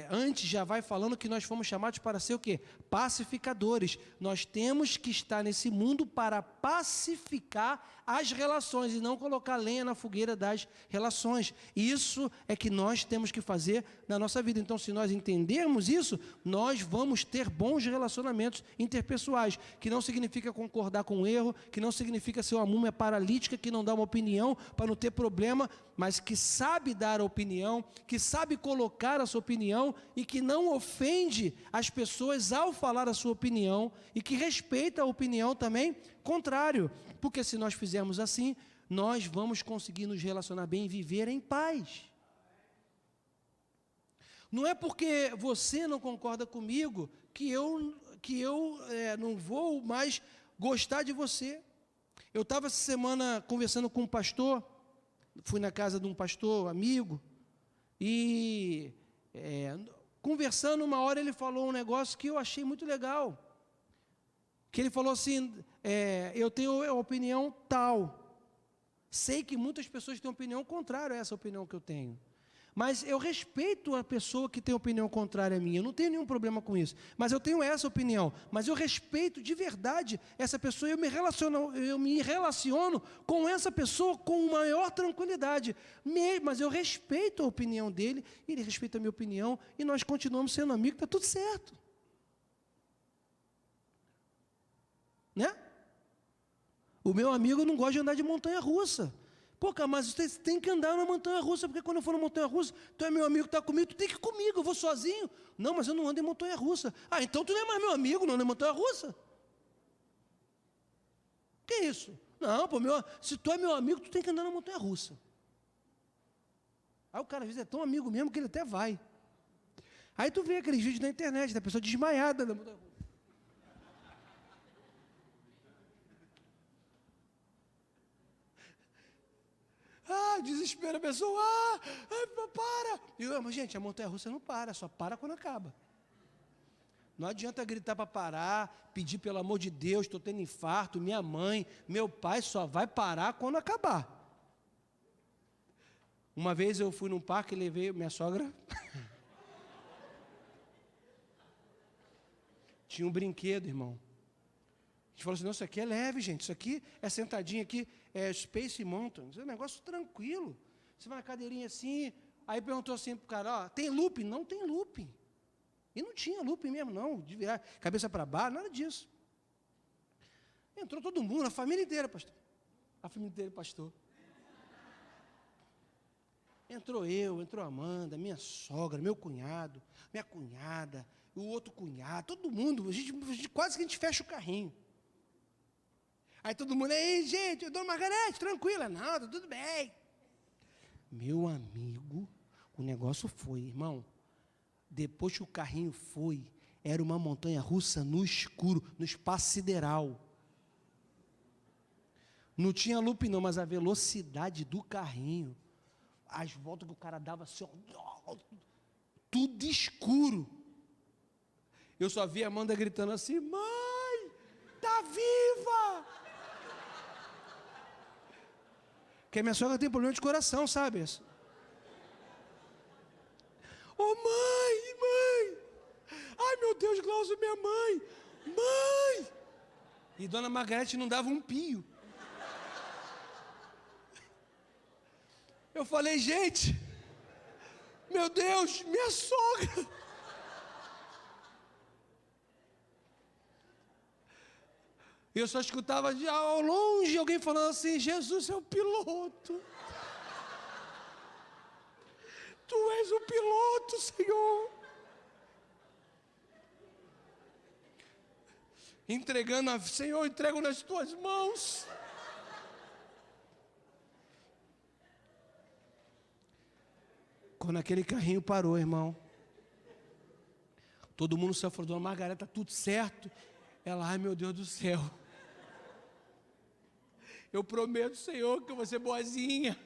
antes já vai falando que nós fomos chamados para ser o quê? Pacificadores. Nós temos que estar nesse mundo para pacificar as relações e não colocar lenha na fogueira das relações. Isso é que nós temos que fazer na nossa vida. Então, se nós entendermos isso, nós vamos ter bons relacionamentos interpessoais, que não significa concordar com o erro, que não significa ser uma múmia paralítica que não dá uma opinião para não ter problema, mas que sabe dar a opinião, que sabe colocar a sua opinião e que não ofende as pessoas ao falar a sua opinião e que respeita a opinião também contrário, porque se nós fizermos assim, nós vamos conseguir nos relacionar bem e viver em paz. Não é porque você não concorda comigo que eu não vou mais gostar de você. Eu estava essa semana conversando com um pastor, fui na casa de um pastor amigo, e conversando uma hora ele falou um negócio que eu achei muito legal. Que ele falou assim, eu tenho a opinião tal. Sei que muitas pessoas têm opinião contrária a essa opinião que eu tenho. Mas eu respeito a pessoa que tem opinião contrária à minha, eu não tenho nenhum problema com isso. Mas eu tenho essa opinião, mas eu respeito de verdade essa pessoa, eu me relaciono com essa pessoa com maior tranquilidade. Mas eu respeito a opinião dele, ele respeita a minha opinião, e nós continuamos sendo amigos, está tudo certo. Né? O meu amigo não gosta de andar de montanha-russa. Pô, cara, mas você tem que andar na montanha-russa, porque quando eu for na montanha-russa, tu é meu amigo, está comigo, tu tem que ir comigo, eu vou sozinho. Não, mas eu não ando em montanha-russa. Ah, então tu não é mais meu amigo, não anda em montanha-russa. Que isso? Não, pô, se tu é meu amigo, tu tem que andar na montanha-russa. Aí o cara às vezes é tão amigo mesmo que ele até vai. Aí tu vê aqueles vídeos na internet da pessoa desmaiada na montanha-russa. desespero, a pessoa, para. Mas, gente, a montanha-russa não para, só para quando acaba. Não adianta gritar para parar, pedir pelo amor de Deus, estou tendo infarto, minha mãe, meu pai, só vai parar quando acabar. Uma vez eu fui num parque e levei minha sogra. Tinha um brinquedo, irmão. A gente falou assim, não, isso aqui é leve, gente. Isso aqui é sentadinho aqui, é Space Mountain. Isso é um negócio tranquilo. Você vai na cadeirinha assim, aí perguntou assim pro cara, tem looping? Não tem looping. E não tinha looping mesmo, não, de virar cabeça para baixo, nada disso. Entrou todo mundo, a família inteira, pastor. A família inteira, pastor. Entrou eu, entrou a Amanda, minha sogra, meu cunhado, minha cunhada, o outro cunhado, todo mundo, quase que a gente fecha o carrinho. Aí todo mundo, ei, gente, dona Margarete, tranquila, não, tá tudo bem. Meu amigo, o negócio foi, irmão, depois que o carrinho foi, era uma montanha-russa no escuro, no espaço sideral. Não tinha loop não, mas a velocidade do carrinho, as voltas que o cara dava assim, tudo escuro. Eu só vi a Amanda gritando assim, mãe, tá viva! Porque a minha sogra tem problema de coração, sabe? Ô mãe! Ai meu Deus, Glaucio, minha mãe! Mãe! E dona Margarete não dava um pio. Eu falei, gente, meu Deus, minha sogra. Eu só escutava ao longe alguém falando assim, Jesus é o piloto. Tu és o piloto, Senhor. Senhor, entrego nas tuas mãos. Quando aquele carrinho parou, irmão, todo mundo se afrodou, Margareta, tá tudo certo? Ela, ai meu Deus do céu. Eu prometo, Senhor, que eu vou ser boazinha.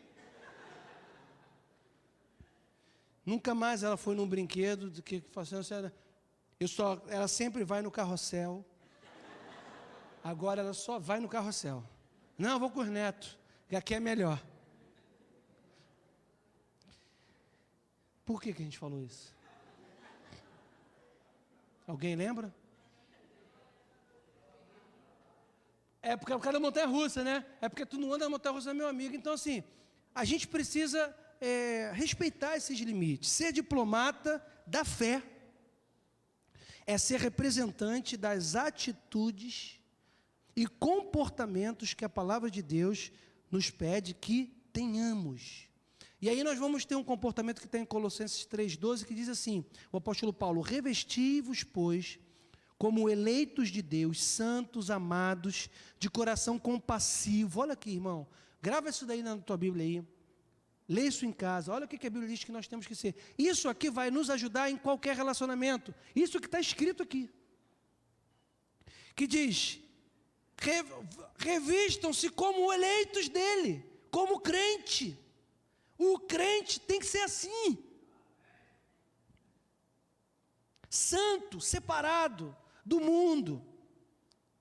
Nunca mais ela foi num brinquedo, do que fazendo, ela sempre vai no carrossel. Agora ela só vai no carrossel. Não, eu vou com os netos, que aqui é melhor. Por que a gente falou isso? Alguém lembra? É porque é por causa da montanha-russa, né? É porque tu não anda na montanha-russa, meu amigo. Então, assim, a gente precisa respeitar esses limites. Ser diplomata da fé é ser representante das atitudes e comportamentos que a palavra de Deus nos pede que tenhamos. E aí nós vamos ter um comportamento que está em Colossenses 3,12, que diz assim, o apóstolo Paulo, revesti-vos, pois, como eleitos de Deus, santos, amados, de coração compassivo. Olha aqui, irmão, grava isso daí na tua Bíblia aí, lê isso em casa, olha o que a Bíblia diz que nós temos que ser. Isso aqui vai nos ajudar em qualquer relacionamento, isso que está escrito aqui, que diz, revistam-se como eleitos dele, como crente. O crente tem que ser assim, santo, separado do mundo,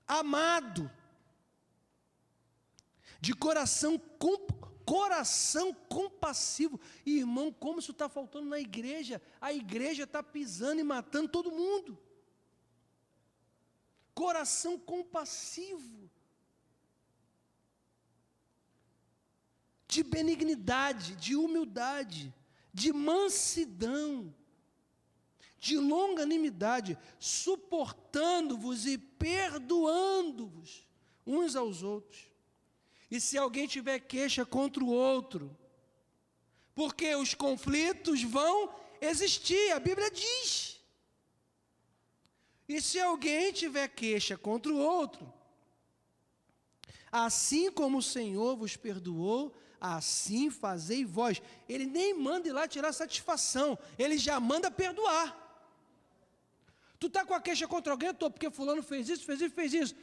amado, de coração compassivo. Irmão, como isso está faltando na igreja? A igreja está pisando e matando todo mundo. Coração compassivo, de benignidade, de humildade, de mansidão, de longanimidade, suportando-vos e perdoando-vos uns aos outros. E se alguém tiver queixa contra o outro, porque os conflitos vão existir, a Bíblia diz. E se alguém tiver queixa contra o outro, assim como o Senhor vos perdoou, assim fazei vós. Ele nem manda ir lá tirar satisfação, ele já manda perdoar. Tu está com a queixa contra alguém, porque fulano fez isso, fez isso, fez isso.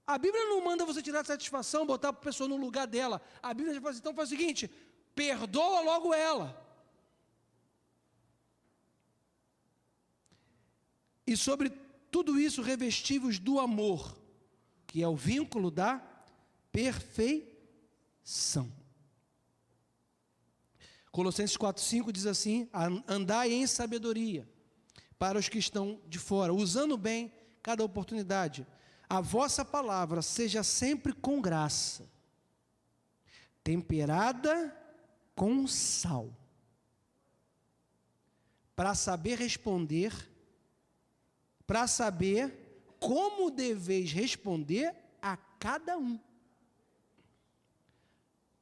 A Bíblia não manda você tirar satisfação, botar a pessoa no lugar dela. A Bíblia já fala assim, então faz o seguinte, perdoa logo ela. E sobre tudo isso, revestivos do amor, que é o vínculo da perfeição. Colossenses 4,5 diz assim, andai em sabedoria, para os que estão de fora, usando bem cada oportunidade. A vossa palavra seja sempre com graça, temperada com sal, para saber como deveis responder a cada um.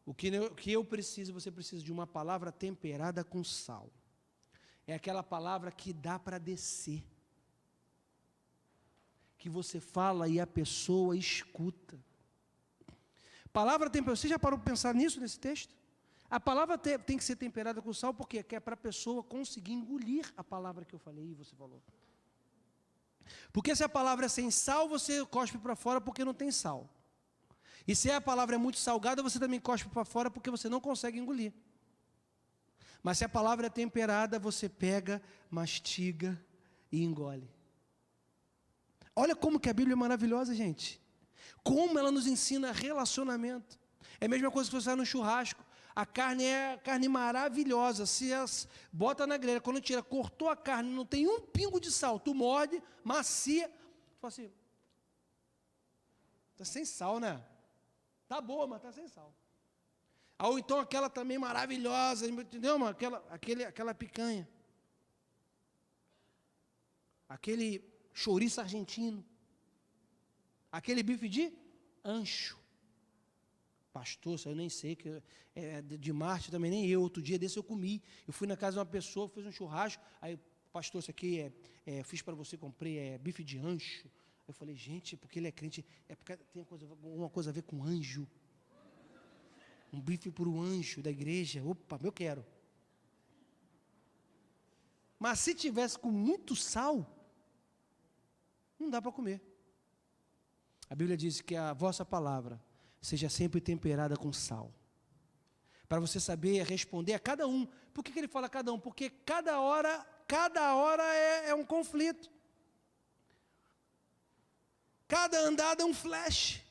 O que eu preciso, você precisa de uma palavra temperada com sal. É aquela palavra que dá para descer. Que você fala e a pessoa escuta. Palavra temperada, você já parou para pensar nisso nesse texto? A palavra tem que ser temperada com sal, porque é para a pessoa conseguir engolir a palavra que eu falei e você falou. Porque se a palavra é sem sal, você cospe para fora porque não tem sal. E se a palavra é muito salgada, você também cospe para fora porque você não consegue engolir. Mas se a palavra é temperada, você pega, mastiga e engole. Olha como que a Bíblia é maravilhosa, gente. Como ela nos ensina relacionamento. É a mesma coisa que você vai no churrasco. A carne é carne maravilhosa. Se bota na grelha, quando tira, cortou a carne, não tem um pingo de sal. Tu morde, macia. Tu fala assim, está sem sal, né? Tá boa, mas está sem sal. Ou então aquela também maravilhosa, entendeu? Aquela picanha. Aquele chouriço argentino. Aquele bife de ancho. Pastor, eu nem sei, que de Marte também, nem eu. Outro dia desse eu comi. Eu fui na casa de uma pessoa, fez um churrasco. Aí, pastor, isso aqui fiz para você, comprei bife de ancho. Eu falei, gente, porque ele é crente, é porque tem alguma coisa a ver com anjo. Um bife para o anjo da igreja. Opa, eu quero. Mas se tivesse com muito sal, não dá para comer. A Bíblia diz que a vossa palavra seja sempre temperada com sal. Para você saber responder a cada um. Por que ele fala a cada um? Porque cada hora é um conflito. Cada andada é um flash.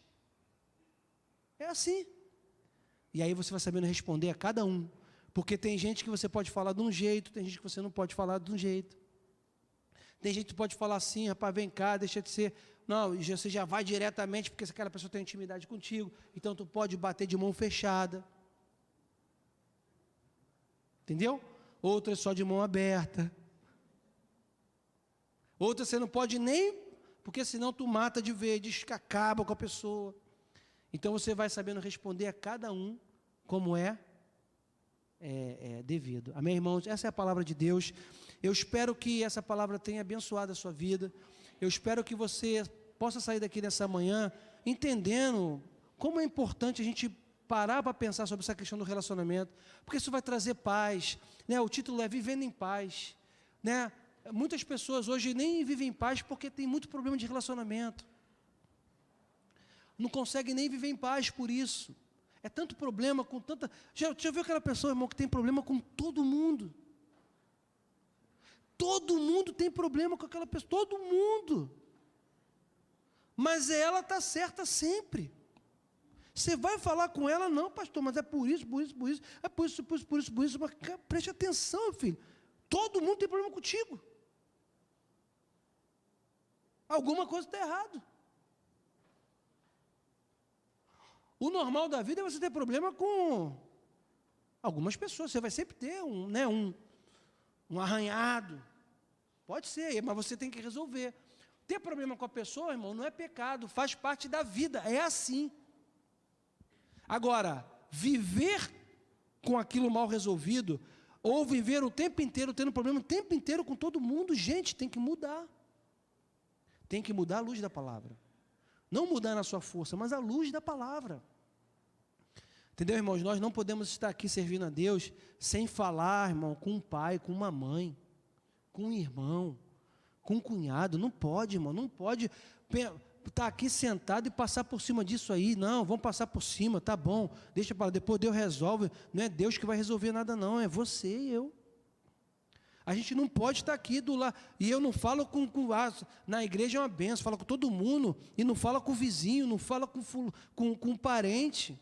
É assim. E aí você vai sabendo responder a cada um. Porque tem gente que você pode falar de um jeito, tem gente que você não pode falar de um jeito. Tem gente que pode falar assim, rapaz, vem cá, deixa de ser... Não, você já vai diretamente, porque aquela pessoa tem intimidade contigo, então tu pode bater de mão fechada. Entendeu? Outra é só de mão aberta. Outra você não pode nem... Porque senão tu mata de vez, acaba com a pessoa. Então você vai sabendo responder a cada um como é devido. Amém, irmãos? Essa é a palavra de Deus. Eu espero que essa palavra tenha abençoado a sua vida. Eu espero que você possa sair daqui nessa manhã entendendo como é importante a gente parar para pensar sobre essa questão do relacionamento, porque isso vai trazer paz, né? O título é Vivendo em Paz, né? Muitas pessoas hoje nem vivem em paz porque tem muito problema de relacionamento. Não conseguem nem viver em paz por isso. É tanto problema com tanta... Já viu aquela pessoa, irmão, que tem problema com todo mundo? Todo mundo tem problema com aquela pessoa, todo mundo. Mas ela está certa sempre. Você vai falar com ela, não, pastor, mas é por isso, é por isso. Mas preste atenção, filho. Todo mundo tem problema contigo. Alguma coisa está errado. O normal da vida é você ter problema com algumas pessoas. Você vai sempre ter um arranhado. Pode ser, mas você tem que resolver. Ter problema com a pessoa, irmão, não é pecado, faz parte da vida, é assim. Agora, viver com aquilo mal resolvido, ou viver o tempo inteiro tendo problema o tempo inteiro com todo mundo, gente, tem que mudar. Tem que mudar a luz da palavra. Não mudar na sua força, mas a luz da palavra. Entendeu, irmãos? Nós não podemos estar aqui servindo a Deus sem falar, irmão, com um pai, com uma mãe, com um irmão, com um cunhado. Não pode, irmão, não pode. estar aqui sentado e passar por cima disso aí. Não, vamos passar por cima, tá bom. Deixa para lá, depois Deus resolve. Não é Deus que vai resolver nada não, é você e eu. A gente não pode estar aqui do lado. E eu não falo na igreja é uma benção, falo com todo mundo. E não fala com o vizinho, não fala com o parente.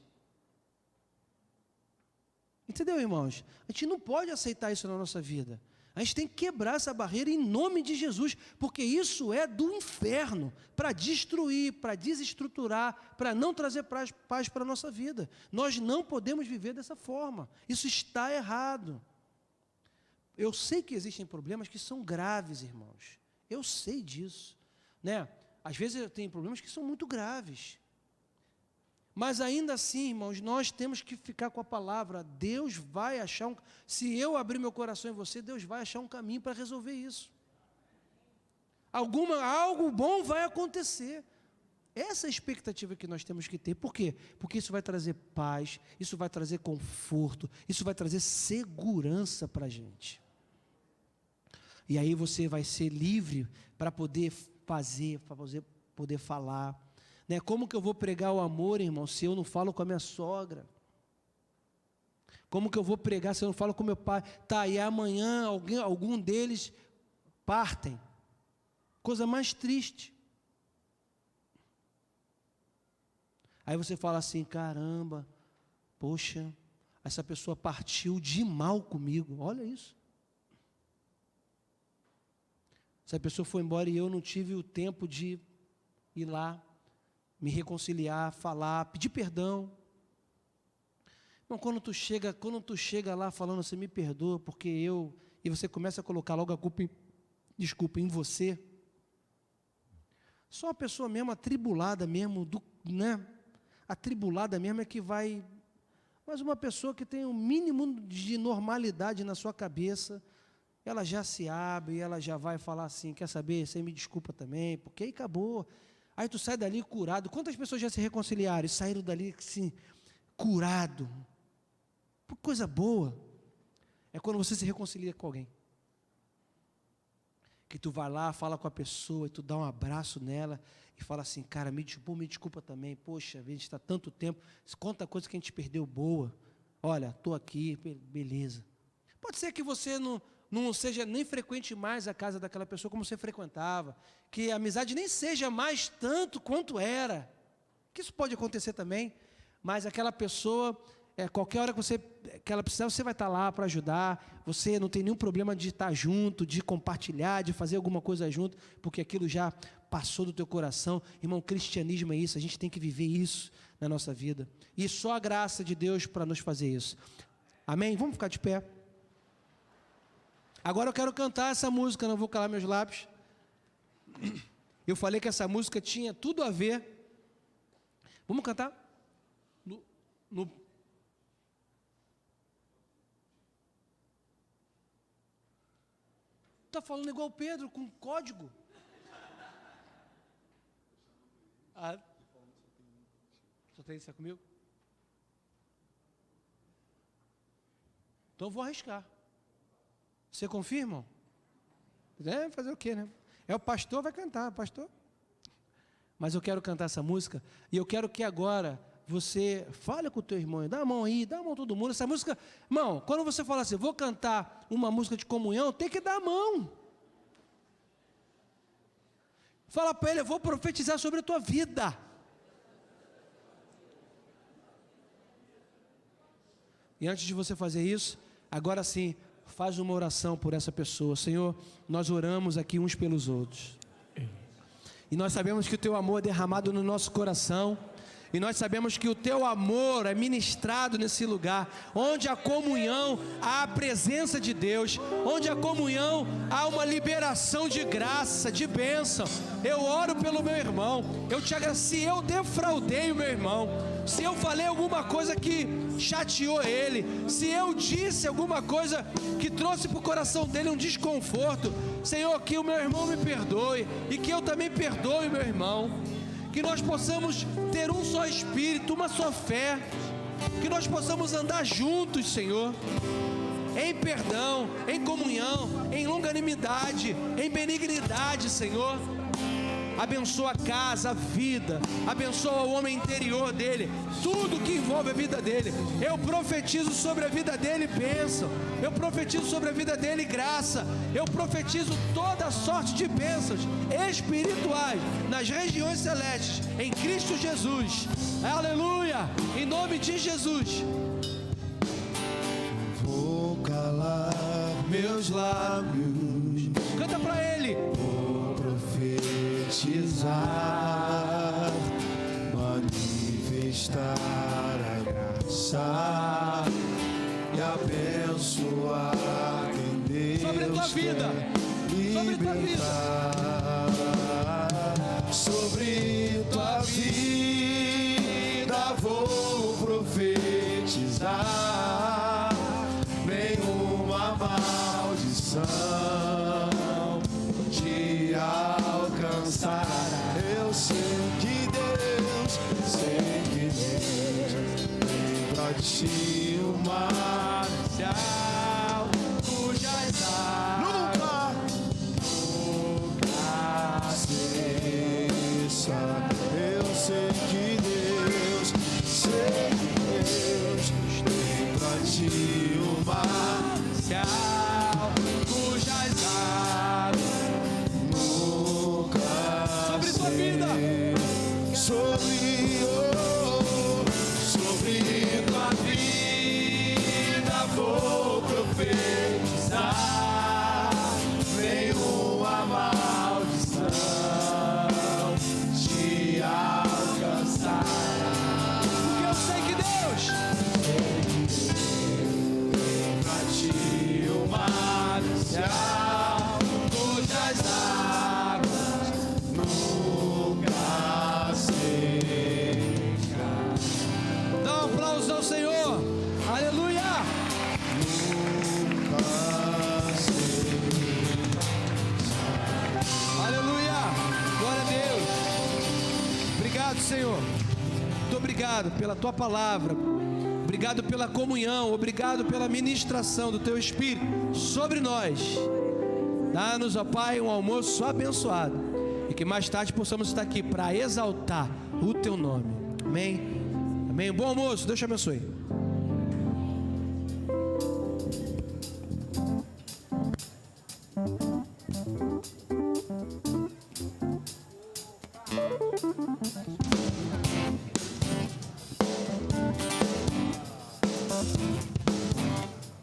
Entendeu, irmãos? A gente não pode aceitar isso na nossa vida. A gente tem que quebrar essa barreira em nome de Jesus, porque isso é do inferno, para destruir, para desestruturar, para não trazer paz para a nossa vida. Nós não podemos viver dessa forma. Isso está errado. Eu sei que existem problemas que são graves, irmãos. Eu sei disso, né? Às vezes tem problemas que são muito graves. Mas ainda assim, irmãos, nós temos que ficar com a palavra. Deus vai achar se eu abrir meu coração em você, Deus vai achar um caminho para resolver isso. Algo bom vai acontecer. Essa é a expectativa que nós temos que ter. Por quê? Porque isso vai trazer paz, isso vai trazer conforto, isso vai trazer segurança para a gente. E aí você vai ser livre para poder fazer, para poder falar. Né? Como que eu vou pregar o amor, irmão, se eu não falo com a minha sogra? Como que eu vou pregar se eu não falo com meu pai? Tá, e amanhã algum deles partem. Coisa mais triste. Aí você fala assim, caramba, poxa, essa pessoa partiu de mal comigo. Olha isso. Essa pessoa foi embora e eu não tive o tempo de ir lá, me reconciliar, falar, pedir perdão. Então, quando tu chega lá falando, você me perdoa, porque e você começa a colocar logo a culpa, em você. Só a pessoa mesmo, atribulada mesmo, né? Atribulada mesmo é que vai. Mas uma pessoa que tem um mínimo de normalidade na sua cabeça, ela já se abre, ela já vai falar assim, quer saber, você me desculpa também, porque aí acabou. Aí tu sai dali curado. Quantas pessoas já se reconciliaram e saíram dali assim, curado? Por coisa boa. É quando você se reconcilia com alguém. Que tu vai lá, fala com a pessoa, e tu dá um abraço nela, e fala assim, cara, me desculpa também, poxa, a gente está tanto tempo, quanta coisa que a gente perdeu boa. Olha, estou aqui, beleza. Pode ser que você não seja nem frequente mais a casa daquela pessoa como você frequentava, que a amizade nem seja mais tanto quanto era, que isso pode acontecer também, mas aquela pessoa, qualquer hora que ela precisar, você vai estar lá para ajudar, você não tem nenhum problema de estar junto, de compartilhar, de fazer alguma coisa junto, porque aquilo já passou do teu coração. Irmão, cristianismo é isso, a gente tem que viver isso na nossa vida, e só a graça de Deus para nos fazer isso. Amém? Vamos ficar de pé. Agora eu quero cantar essa música, não vou calar meus lábios. Eu falei que essa música tinha tudo a ver. Vamos cantar? Está falando igual o Pedro, com código. Só tem isso comigo? Então eu vou arriscar. Você confirma? Fazer o quê, né? O pastor vai cantar, pastor. Mas eu quero cantar essa música, e eu quero que agora você fale com o teu irmão, dá a mão aí, dá a mão a todo mundo. Essa música, irmão, quando você fala assim, vou cantar uma música de comunhão, tem que dar a mão. Fala para ele, eu vou profetizar sobre a tua vida. E antes de você fazer isso, agora sim, faz uma oração por essa pessoa. Senhor, nós oramos aqui uns pelos outros. E nós sabemos que o teu amor é derramado no nosso coração. E nós sabemos que o teu amor é ministrado nesse lugar, onde a comunhão há a presença de Deus, onde a comunhão há uma liberação de graça, de bênção. Eu oro pelo meu irmão, se eu defraudei o meu irmão, se eu falei alguma coisa que chateou ele, se eu disse alguma coisa que trouxe para o coração dele um desconforto, Senhor, que o meu irmão me perdoe, e que eu também perdoe o meu irmão. Que nós possamos ter um só espírito, uma só fé, que nós possamos andar juntos, Senhor, em perdão, em comunhão, em longanimidade, em benignidade, Senhor. abençoa a casa, a vida, abençoa o homem interior dele, tudo que envolve a vida dele. Eu profetizo sobre a vida dele bênção, eu profetizo sobre a vida dele graça, eu profetizo toda sorte de bênçãos espirituais nas regiões celestes, em Cristo Jesus. Aleluia, em nome de Jesus. Vou calar meus lábios, Canta pra ele. vou profetizar, manifestar a graça e abençoar quem Deus Sobre a tua vida, sobre a tua vida, sobre tua vida vou profetizar. Nenhuma maldição te alcançará. Eu sei que Deus tem pra ti uma missão cujas nunca cessa. Eu sei que Deus tem pra ti uma cujas águas nunca sobre tua vida, sobre tua vida vou profetizar. Nenhuma maldição te alcançará. porque eu sei que Deus Pra ti uma missão cujas águas nunca secam. dá um aplauso ao Senhor. Aleluia. Nunca Aleluia, glória a Deus. Obrigado, Senhor. Muito obrigado pela tua palavra, obrigado pela comunhão, obrigado pela ministração do teu Espírito sobre nós. Dá-nos, ó Pai, um almoço abençoado e que mais tarde possamos estar aqui para exaltar o teu nome. Amém. Amém. Bom almoço, Deus te abençoe.